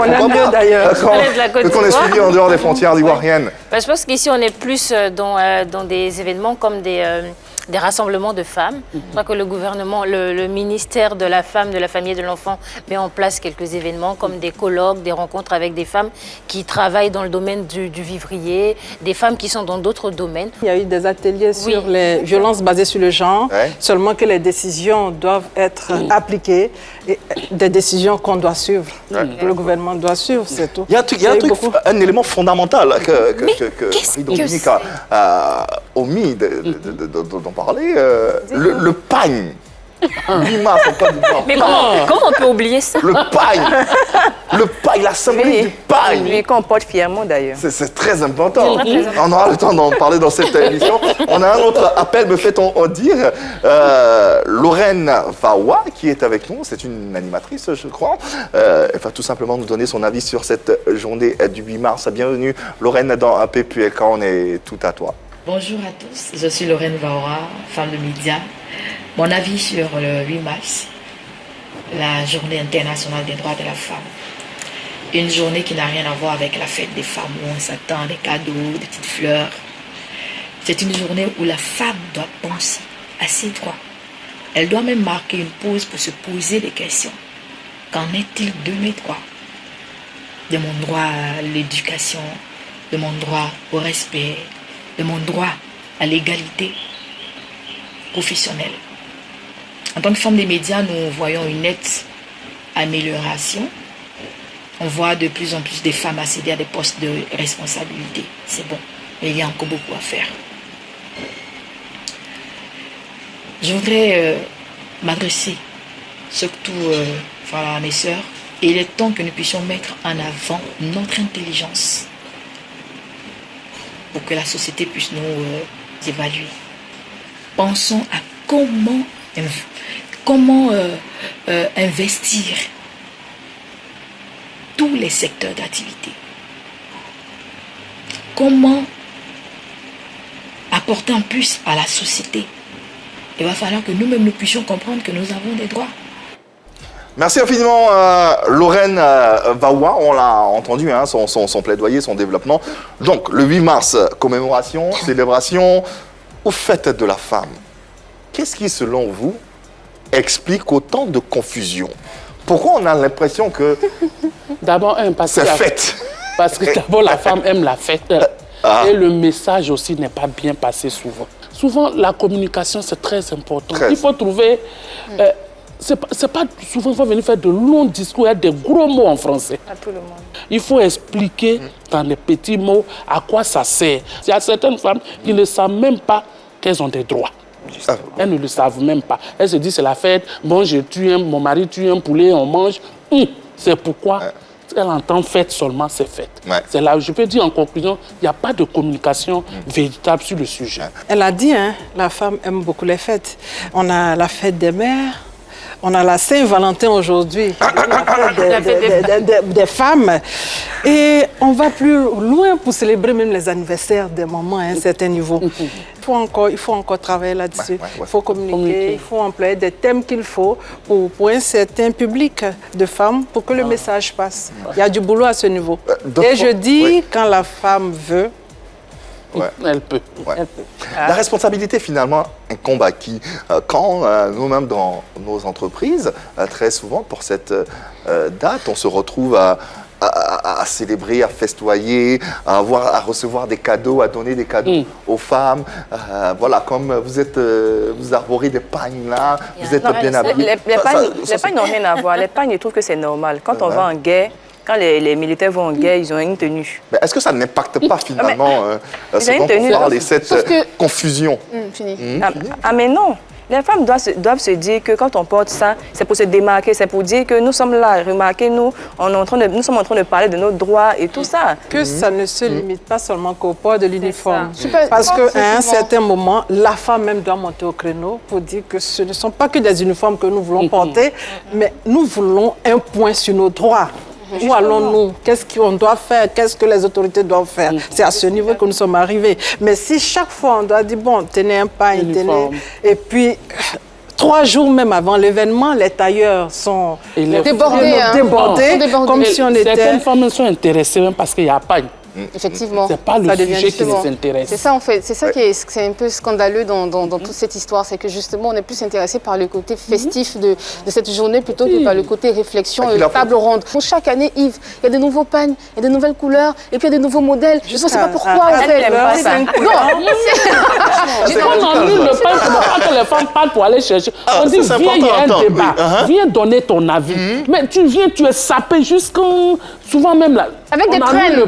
on aime mieux d'ailleurs. Qu'on est suivi en dehors des frontières ivoiriennes. Bah, je pense qu'ici on est plus dans des événements comme des rassemblements de femmes. Je crois que le gouvernement, le ministère de la femme, de la famille et de l'enfant met en place quelques événements comme des colloques, des rencontres avec des femmes qui travaillent dans le domaine du vivrier, des femmes qui sont dans d'autres domaines. Il y a eu des ateliers sur les violences basées sur le genre, seulement que les décisions doivent être appliquées, et des décisions qu'on doit suivre. Le gouvernement doit suivre, c'est tout. Il y a un élément fondamental que Dominique a omis d'en parler, le pagne. 8 mars en Côte d'Ivoire. Mais comment on peut oublier ça? Le paille. Le paille, la symbolique du paille. Lui qu'on porte fièrement d'ailleurs. C'est très important. On aura le temps d'en parler dans cette émission. On a un autre appel, me fait-on dire. Lorraine Vawa, qui est avec nous. C'est une animatrice, je crois. Elle va tout simplement nous donner son avis sur cette journée du 8 mars. Bienvenue, Lorraine, dans PPLK. On est tout à toi. Bonjour à tous, je suis Lorraine Vawa, femme de médias. Mon avis sur le 8 mars, la journée internationale des droits de la femme. Une journée qui n'a rien à voir avec la fête des femmes où on s'attend des cadeaux, des petites fleurs. C'est une journée où la femme doit penser à ses droits. Elle doit même marquer une pause pour se poser des questions. Qu'en est-il de mes droits? De mon droit à l'éducation, de mon droit au respect, de mon droit à l'égalité professionnelle. En tant que femme des médias, nous voyons une nette amélioration. On voit de plus en plus de femmes accéder à des postes de responsabilité. C'est bon, mais il y a encore beaucoup à faire. Je voudrais m'adresser surtout à mes sœurs. Et il est temps que nous puissions mettre en avant notre intelligence pour que la société puisse nous évaluer. Pensons à comment investir tous les secteurs d'activité. Comment apporter un plus à la société. Il va falloir que nous-mêmes nous puissions comprendre que nous avons des droits. Merci infiniment, Lorraine Vawa. On l'a entendu, hein, son plaidoyer, son développement. Donc, le 8 mars, commémoration, célébration aux fêtes de la femme. Qu'est-ce qui, selon vous, explique autant de confusion? Pourquoi on a l'impression que d'abord, c'est fête? Parce que d'abord, la femme aime la fête. Et le message aussi n'est pas bien passé souvent. Souvent, la communication, c'est très important. Il faut trouver... c'est pas souvent, il faut venir faire de longs discours, il y a des gros mots en français. À tout le monde. Il faut expliquer dans les petits mots à quoi ça sert. Il y a certaines femmes qui ne savent même pas qu'elles ont des droits. Elles ne le savent même pas. Elles se disent c'est la fête, bon, mon mari tue un poulet, on mange. C'est pourquoi elle entend fête seulement, c'est fête. C'est là où je peux dire en conclusion, il n'y a pas de communication véritable sur le sujet. Elle a dit, hein, la femme aime beaucoup les fêtes. On a la fête des mères. On a la Saint-Valentin aujourd'hui, la fête des femmes. Et on va plus loin pour célébrer même les anniversaires des mamans à un certain niveau. Il faut encore travailler là-dessus. Il faut communiquer, il faut employer des thèmes qu'il faut pour un certain public de femmes pour que le message passe. Il y a du boulot à ce niveau. Et je dis, quand la femme veut, elle peut. Elle peut. La responsabilité, finalement, incombe à qui? Quand nous-mêmes, dans nos entreprises, très souvent, pour cette date, on se retrouve à célébrer, à festoyer, à recevoir des cadeaux, à donner des cadeaux aux femmes. Voilà, comme vous arborez des pagnes là, vous êtes bien habillés. Les pagnes n'ont rien à voir. Les pagnes, ils trouvent que c'est normal. Quand on va en guerre, quand les militaires vont en guerre, ils ont une tenue. Est-ce que ça n'impacte pas finalement ce dont on parle et cette confusion? Mais non. Les femmes doivent se dire que quand on porte ça, c'est pour se démarquer, c'est pour dire que nous sommes là, remarquez-nous, nous sommes en train de parler de nos droits et tout ça. Que ça ne se limite pas seulement qu'au port de l'uniforme. Parce qu'à un certain moment, la femme même doit monter au créneau pour dire que ce ne sont pas que des uniformes que nous voulons porter, mais nous voulons un point sur nos droits. Où allons-nous? Qu'est-ce qu'on doit faire? Qu'est-ce que les autorités doivent faire? C'est à ce niveau que nous sommes arrivés. Mais si chaque fois on doit dire, bon, tenez un pagne, tenez... Et puis, 3 jours même avant l'événement, les tailleurs sont débordés, comme si on était... Certaines femmes sont intéressées même parce qu'il y a pagne. Effectivement. C'est pas le sujet qui les intéresse. C'est ça en fait, c'est ça qui est un peu scandaleux dans toute cette histoire, c'est que justement on est plus intéressé par le côté festif de cette journée plutôt que par le côté réflexion et table ronde. Donc, chaque année, Yves, il y a de nouveaux pagnes, il y a de nouvelles couleurs et puis il y a de nouveaux modèles. Je ne sais pas pourquoi. Elle n'aime pas ça. C'est comme en ligne, le pagne, c'est pas que les femmes partent pour aller chercher. On dit, viens, il y a un débat. Viens donner ton avis. Mais tu viens, tu es sapé jusqu'en... Souvent même là. Avec des traînes.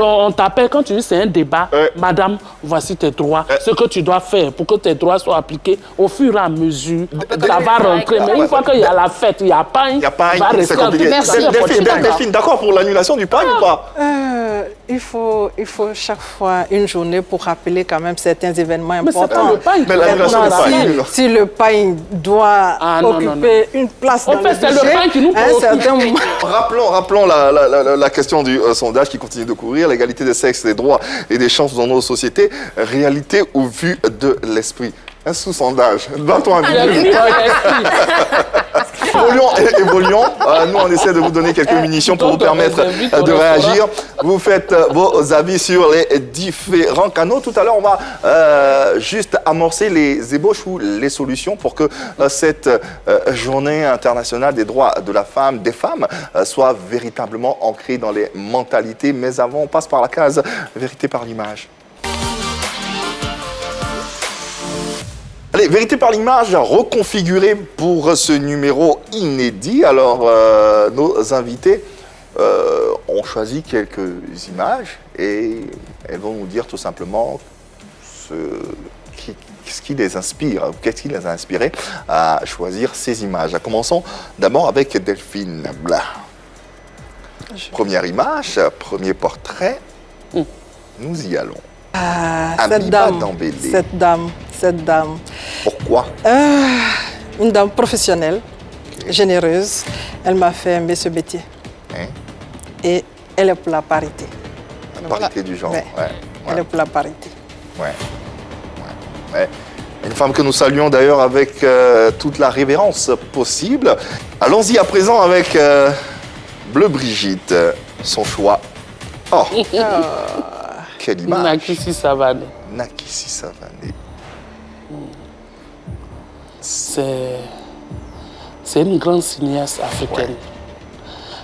On t'appelle quand tu dis c'est un débat. Madame, voici tes droits. Ce que tu dois faire pour que tes droits soient appliqués au fur et à mesure. Ça va rentrer. Mais une fois qu'il y a la fête, il y a pain. C'est compliqué. Delphine, d'accord pour l'annulation du pain ou pas? Il faut chaque fois une journée pour rappeler quand même certains événements importants. Mais l'annulation du pain. Si le pain doit occuper une place dans le budget, c'est le pain qui nous préoccupe. Rappelons la question du sondage qui continue de courir, l'égalité des sexes, des droits et des chances dans nos sociétés, réalité ou vue de l'esprit. Un sous-sondage. Bats-toi un Évoluons. Nous, on essaie de vous donner quelques munitions pour vous permettre de réagir. Vous faites vos avis sur les différents canaux. Tout à l'heure, on va juste amorcer les ébauches ou les solutions pour que cette journée internationale des droits de la femme, des femmes, soit véritablement ancrée dans les mentalités. Mais avant, on passe par la case vérité par l'image. Allez, vérité par l'image reconfigurée pour ce numéro inédit. Alors, nos invités ont choisi quelques images et elles vont nous dire tout simplement ce qui les inspire, qu'est-ce qui les a inspirés à choisir ces images. Commençons d'abord avec Delphine. Première image, premier portrait, nous y allons. Cette dame. Pourquoi? Une dame professionnelle, généreuse. Elle m'a fait aimer ce métier. Et elle est pour la parité. La parité du genre. Elle est pour la parité. Une femme que nous saluons d'ailleurs avec toute la révérence possible. Allons-y à présent avec Bleu Brigitte, son choix. Oh. Quelle image. Nakissi Savané. Nakissi Savané. C'est une grande cinéaste africaine.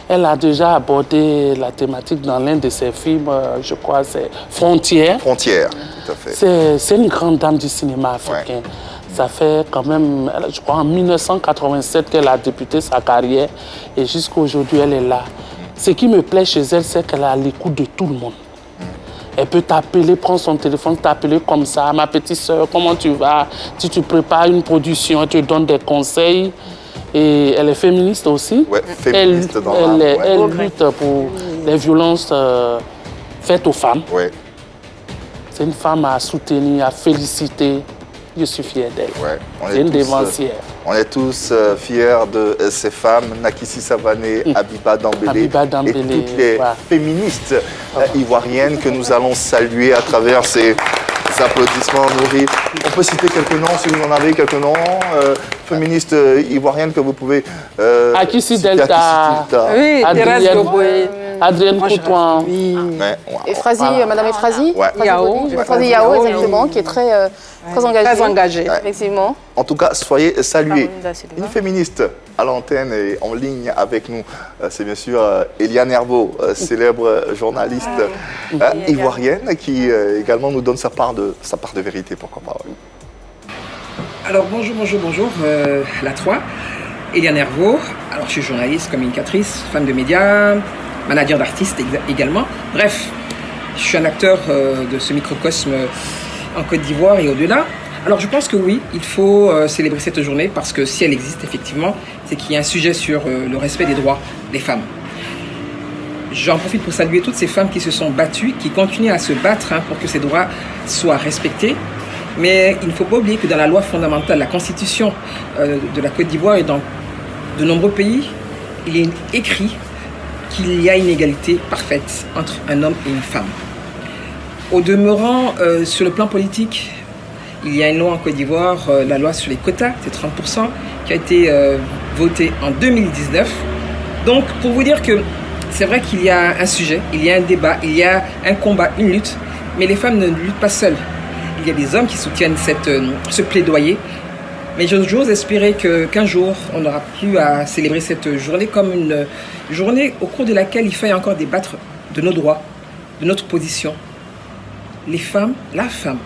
Elle a déjà abordé la thématique dans l'un de ses films, je crois, c'est Frontières. Frontières, tout à fait. C'est une grande dame du cinéma africain. Ça fait quand même, je crois, en 1987 qu'elle a débuté sa carrière et jusqu'à aujourd'hui, elle est là. Ce qui me plaît chez elle, c'est qu'elle est à l'écoute de tout le monde. Elle peut t'appeler, prendre son téléphone, t'appeler comme ça. Ma petite soeur, comment tu vas? Si tu prépares une production, elle te donne des conseils. Et elle est féministe aussi. Féministe elle lutte pour les violences faites aux femmes. C'est une femme à soutenir, à féliciter. Je suis fier d'elle. C'est une dévancière. On est tous fiers de ces femmes, Nakissi Savané, Abiba Dambélé, et toutes les féministes ivoiriennes que nous allons saluer à travers ces applaudissements nourris. On peut citer quelques noms, si vous en avez quelques noms, féministes ivoiriennes que vous pouvez Akissi Delta, Adrienne Coutouin. Efrazi, Madame Efrazi Yao, exactement, qui est très engagée. Effectivement. En tout cas, soyez salués. Une féministe à l'antenne et en ligne avec nous, c'est bien sûr Eliane Herveau, célèbre journaliste ivoirienne qui également nous donne sa part de vérité, pourquoi pas. Alors bonjour, la 3, Eliane Herveau. Alors je suis journaliste, communicatrice, femme de médias, manager d'artistes également. Bref, je suis un acteur de ce microcosme en Côte d'Ivoire et au-delà. Alors je pense que oui, il faut célébrer cette journée parce que si elle existe effectivement, c'est qu'il y a un sujet sur le respect des droits des femmes. J'en profite pour saluer toutes ces femmes qui se sont battues, qui continuent à se battre pour que ces droits soient respectés. Mais il ne faut pas oublier que dans la loi fondamentale, la constitution de la Côte d'Ivoire et dans de nombreux pays, il est écrit qu'il y a une égalité parfaite entre un homme et une femme. Au demeurant, sur le plan politique, il y a une loi en Côte d'Ivoire, la loi sur les quotas, c'est 30%, qui a été votée en 2019. Donc, pour vous dire que c'est vrai qu'il y a un sujet, il y a un débat, il y a un combat, une lutte, mais les femmes ne luttent pas seules. Il y a des hommes qui soutiennent ce plaidoyer. Mais j'ose espérer qu'un jour, on aura pu à célébrer cette journée comme une journée au cours de laquelle il faille encore débattre de nos droits, de notre position. Les femmes, la femme,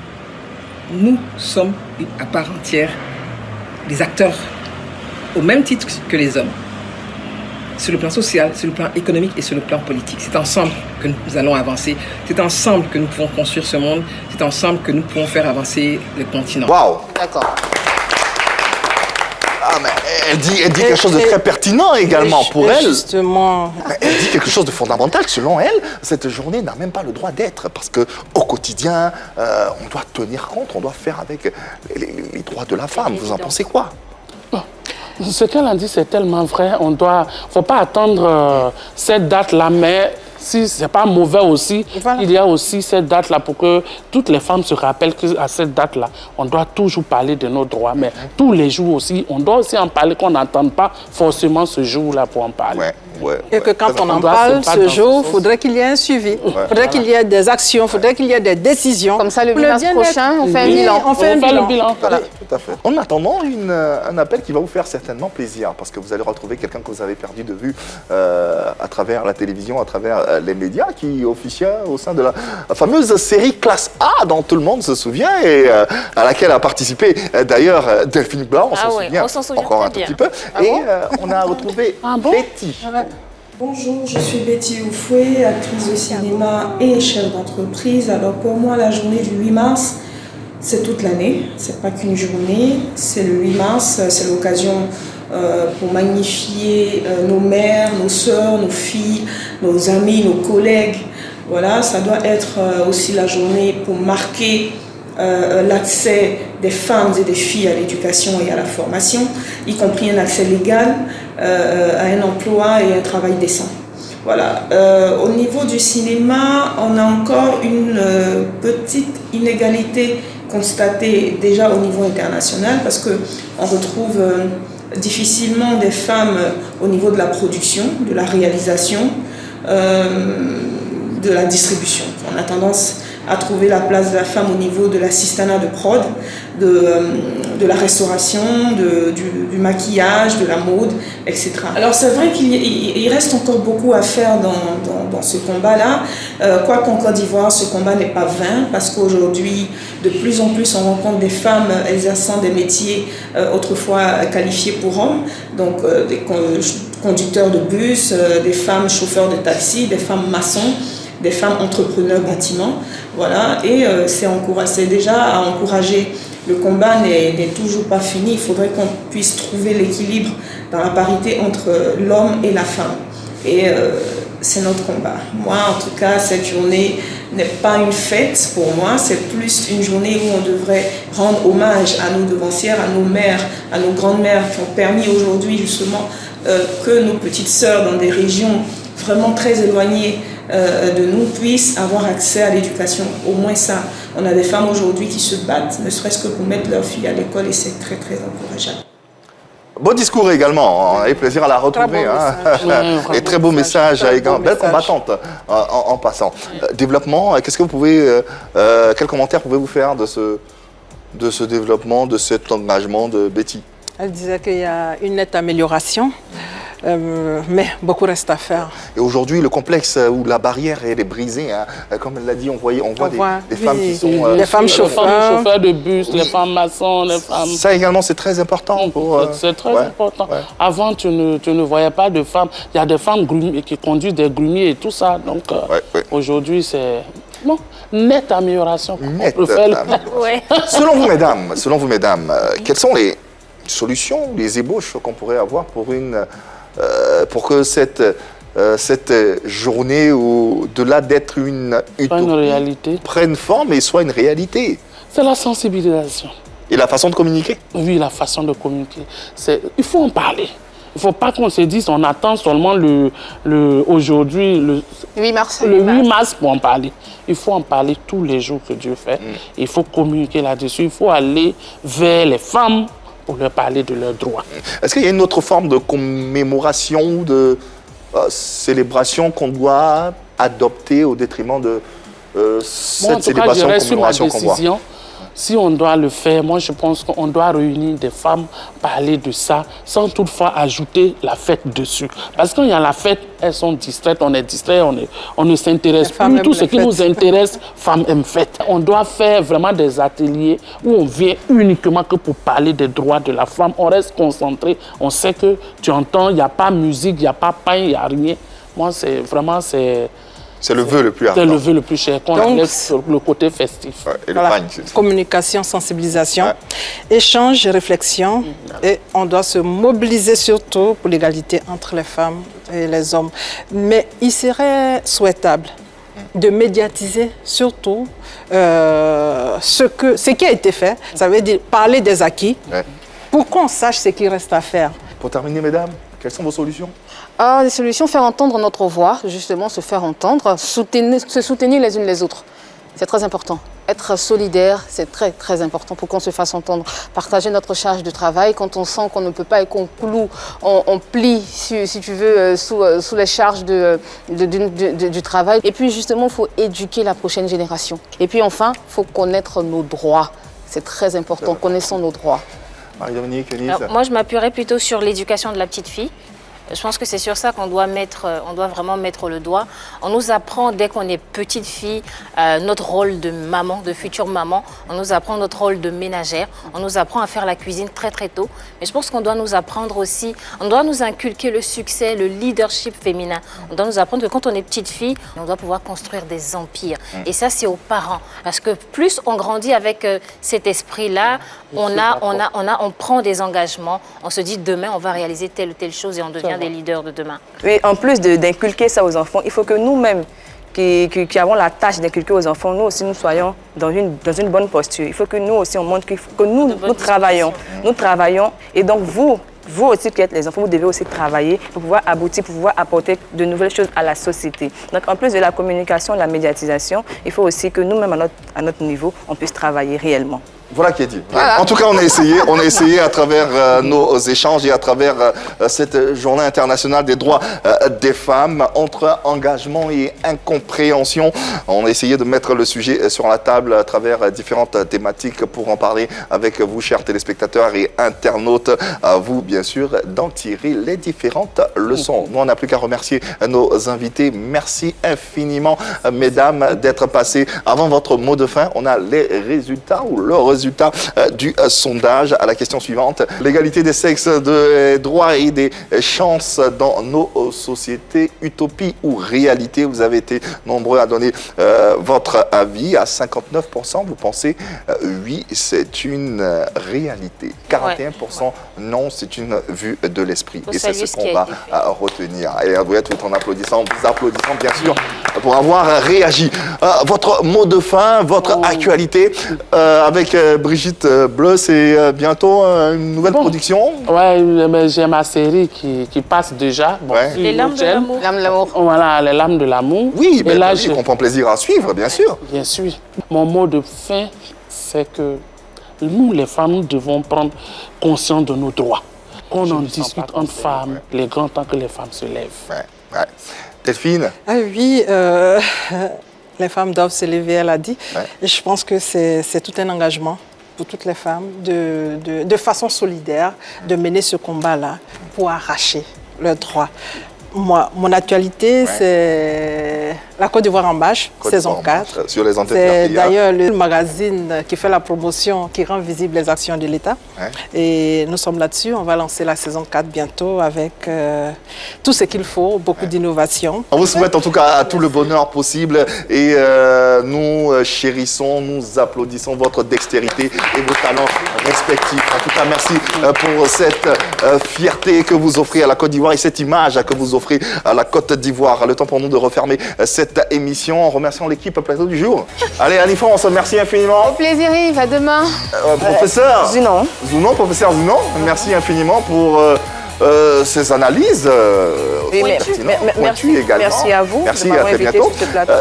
nous sommes à part entière des acteurs au même titre que les hommes. Sur le plan social, sur le plan économique et sur le plan politique. C'est ensemble que nous allons avancer. C'est ensemble que nous pouvons construire ce monde. C'est ensemble que nous pouvons faire avancer le continent. Waouh! D'accord. Ah, mais elle dit quelque chose de très pertinent également pour elle. Justement. Elle dit quelque chose de fondamental. Selon elle, cette journée n'a même pas le droit d'être parce qu'au quotidien, on doit tenir compte, on doit faire avec les droits de la femme. Vous en pensez quoi? Ce qu'elle a dit, c'est tellement vrai. On doit, faut pas attendre cette date-là, mais si c'est pas mauvais aussi, voilà. Il y a aussi cette date-là pour que toutes les femmes se rappellent qu'à cette date-là, on doit toujours parler de nos droits, mais tous les jours aussi, on doit aussi en parler, qu'on n'attende pas forcément ce jour-là pour en parler. Et que quand on en parle ce jour, il faudrait qu'il y ait un suivi, il faudrait qu'il y ait des actions, il faudrait qu'il y ait des décisions. Comme ça, le 8 mars prochain, on fait un bilan. On fait le bilan. Voilà, tout à fait. En attendant, un appel qui va vous faire certainement plaisir, parce que vous allez retrouver quelqu'un que vous avez perdu de vue à travers la télévision, à travers les médias, qui officiait au sein de la fameuse série Classe A, dont tout le monde se souvient, et à laquelle a participé d'ailleurs Delphine Blanc, on s'en souvient encore un tout petit peu. On a retrouvé Betty. Bonjour, je suis Betty Oufoué, actrice de cinéma et chef d'entreprise. Alors pour moi, la journée du 8 mars, c'est toute l'année. C'est pas qu'une journée, c'est le 8 mars, c'est l'occasion pour magnifier nos mères, nos sœurs, nos filles, nos amis, nos collègues. Voilà, ça doit être aussi la journée pour marquer l'accès des femmes et des filles à l'éducation et à la formation, y compris un accès légal à un emploi et un travail décent. Voilà. Au niveau du cinéma, on a encore une petite inégalité constatée déjà au niveau international parce qu'on retrouve difficilement des femmes au niveau de la production, de la réalisation, de la distribution. On a tendance à trouver la place de la femme au niveau de l'assistanat de prod, de la restauration, du maquillage, de la mode, etc. Alors c'est vrai qu'il reste encore beaucoup à faire dans ce combat-là. Quoiqu'en Côte d'Ivoire, ce combat n'est pas vain, parce qu'aujourd'hui, de plus en plus, on rencontre des femmes exerçant des métiers autrefois qualifiés pour hommes, donc des conducteurs de bus, des femmes chauffeurs de taxi, des femmes maçons, des femmes entrepreneurs bâtiments, voilà, et c'est déjà à encourager. Le combat n'est toujours pas fini, il faudrait qu'on puisse trouver l'équilibre dans la parité entre l'homme et la femme, et c'est notre combat. Moi, en tout cas, cette journée n'est pas une fête pour moi, c'est plus une journée où on devrait rendre hommage à nos devancières, à nos mères, à nos grandes-mères qui ont permis aujourd'hui justement que nos petites sœurs dans des régions vraiment très éloignées de nous puissent avoir accès à l'éducation. Au moins ça. On a des femmes aujourd'hui qui se battent, ne serait-ce que pour mettre leurs filles à l'école, et c'est très très encourageable. Beau discours également, et plaisir à la retrouver. Et très beau message également. Belle combattante en passant. Développement, qu'est-ce que vous pouvez, quel commentaire pouvez-vous faire de ce développement, de cet engagement de Betty? Elle disait qu'il y a une nette amélioration. Mais beaucoup reste à faire. Et aujourd'hui, le complexe où la barrière elle est brisée, hein, comme elle l'a dit, on voit des femmes qui sont... les femmes chauffeurs de bus, les femmes maçons, les femmes... Ça également, c'est très important. C'est très important. Ouais. Avant, tu ne voyais pas de femmes. Il y a des femmes qui conduisent des grumiers et tout ça. Donc, aujourd'hui, c'est... Non, nette amélioration. Selon vous, mesdames, quelles sont les solutions, les ébauches qu'on pourrait avoir pour que cette journée, au-delà d'être une réalité, prenne forme et soit une réalité? C'est la sensibilisation. Et la façon de communiquer? Oui, la façon de communiquer. Il faut en parler. Il ne faut pas qu'on se dise on attend seulement aujourd'hui, le 8 mars. Le 8 mars pour en parler. Il faut en parler tous les jours que Dieu fait. Il faut communiquer là-dessus. Il faut aller vers les femmes pour leur parler de leurs droits. Est-ce qu'il y a une autre forme de commémoration ou de célébration qu'on doit adopter au détriment de cette célébration, commémoration qu'on voit? Si on doit le faire, moi je pense qu'on doit réunir des femmes, parler de ça, sans toutefois ajouter la fête dessus. Parce qu'il y a la fête, elles sont distraites, on est distrait, on ne s'intéresse plus. Tout ce qui nous intéresse, femmes aiment fête. On doit faire vraiment des ateliers où on vient uniquement que pour parler des droits de la femme. On reste concentré, on sait que tu entends, il n'y a pas musique, il n'y a pas pain, il n'y a rien. Moi, c'est vraiment... C'est le vœu le plus ardent. C'est le vœu le plus cher, qu'on laisse sur le côté festif. Ouais, et le Voilà. pagne, Communication, sensibilisation, échange, réflexion. Et on doit se mobiliser surtout pour l'égalité entre les femmes et les hommes. Mais il serait souhaitable de médiatiser surtout ce qui a été fait. Ça veut dire parler des acquis pour qu'on sache ce qu'il reste à faire. Pour terminer, mesdames, quelles sont vos solutions? Les solutions, faire entendre notre voix, justement, se faire entendre, se soutenir les unes les autres. C'est très important. Être solidaire, c'est très, très important pour qu'on se fasse entendre. Partager notre charge de travail quand on sent qu'on ne peut pas et qu'on cloue, on plie, si tu veux, sous les charges du travail. Et puis, justement, il faut éduquer la prochaine génération. Et puis, enfin, il faut connaître nos droits. C'est très important, connaissons nos droits. Marie-Dominique, Eunice. Alors, moi, je m'appuierais plutôt sur l'éducation de la petite fille. Je pense que c'est sur ça qu'on doit vraiment mettre le doigt. On nous apprend dès qu'on est petite fille notre rôle de maman, de future maman. On nous apprend notre rôle de ménagère. On nous apprend à faire la cuisine très très tôt. Mais je pense qu'on doit nous apprendre aussi, on doit nous inculquer le succès, le leadership féminin. On doit nous apprendre que quand on est petite fille, on doit pouvoir construire des empires. Et ça, c'est aux parents. Parce que plus on grandit avec cet esprit-là, on prend des engagements. On se dit demain, on va réaliser telle ou telle chose et on devient des leaders de demain. Oui, en plus d'inculquer ça aux enfants, il faut que nous-mêmes, qui avons la tâche d'inculquer aux enfants, nous aussi, nous soyons dans une bonne posture. Il faut que nous aussi, on montre que nous travaillons. Nous travaillons. Et donc, vous aussi qui êtes les enfants, vous devez aussi travailler pour pouvoir aboutir, pour pouvoir apporter de nouvelles choses à la société. Donc, en plus de la communication, la médiatisation, il faut aussi que nous-mêmes, à notre niveau, on puisse travailler réellement. Voilà qui est dit. Voilà. En tout cas, on a essayé à travers nos échanges et à travers cette journée internationale des droits des femmes, entre engagement et incompréhension. On a essayé de mettre le sujet sur la table à travers différentes thématiques pour en parler avec vous, chers téléspectateurs et internautes. À vous, bien sûr, d'en tirer les différentes leçons. Nous, on n'a plus qu'à remercier nos invités. Merci infiniment, mesdames, d'être passées. Avant votre mot de fin, on a les résultats ou le résultat du sondage à la question suivante. L'égalité des sexes, des droits et des chances dans nos sociétés, utopie ou réalité? Vous avez été nombreux à donner votre avis. À 59%, vous pensez oui, c'est une réalité. 41% non, c'est une vue de l'esprit. Et c'est ce qu'on va retenir. Et tout en applaudissant, vous applaudissant bien sûr pour avoir réagi. Votre mot de fin, votre actualité avec Brigitte Bleu, c'est bientôt une nouvelle production. Oui, j'ai ma série qui passe déjà. Bon, Les Lames de l'amour. Voilà, Les Lames de l'amour. Oui, mais là, on prend plaisir à suivre, bien sûr. Bien sûr. Mon mot de fin, c'est que nous, les femmes, nous devons prendre conscience de nos droits. Qu'on en discute entre femmes, les grands temps que les femmes se lèvent. Delphine? Ah oui, les femmes doivent se lever, elle a dit. Et je pense que c'est tout un engagement pour toutes les femmes de façon solidaire de mener ce combat-là pour arracher leurs droits. Moi, mon actualité, c'est la Côte d'Ivoire en marche, saison 4. Sur les antennes. C'est d'ailleurs le magazine qui fait la promotion, qui rend visibles les actions de l'État. Et nous sommes là-dessus. On va lancer la saison 4 bientôt avec tout ce qu'il faut, beaucoup d'innovation. On vous souhaite en tout cas tout le bonheur possible et nous chérissons, nous applaudissons votre dextérité et vos talents respectifs. En tout cas, merci pour cette fierté que vous offrez à la Côte d'Ivoire et cette image que vous offrez à la Côte d'Ivoire. Le temps pour nous de refermer cette émission en remerciant l'équipe plateau du jour. Allez, Annie France, merci infiniment. Au plaisir, Yves, à demain. Professeur Zounon, professeur Zounon, merci infiniment pour ces analyses pointues également. Merci à vous. Merci, à très bientôt.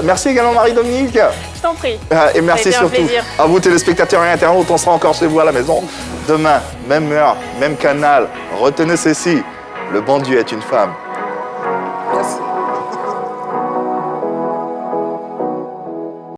Merci également Marie-Dominique. Je t'en prie. Et merci surtout à vous téléspectateurs et internautes. On sera encore chez vous à la maison demain, même heure, même canal. Retenez ceci, le bon Dieu est une femme.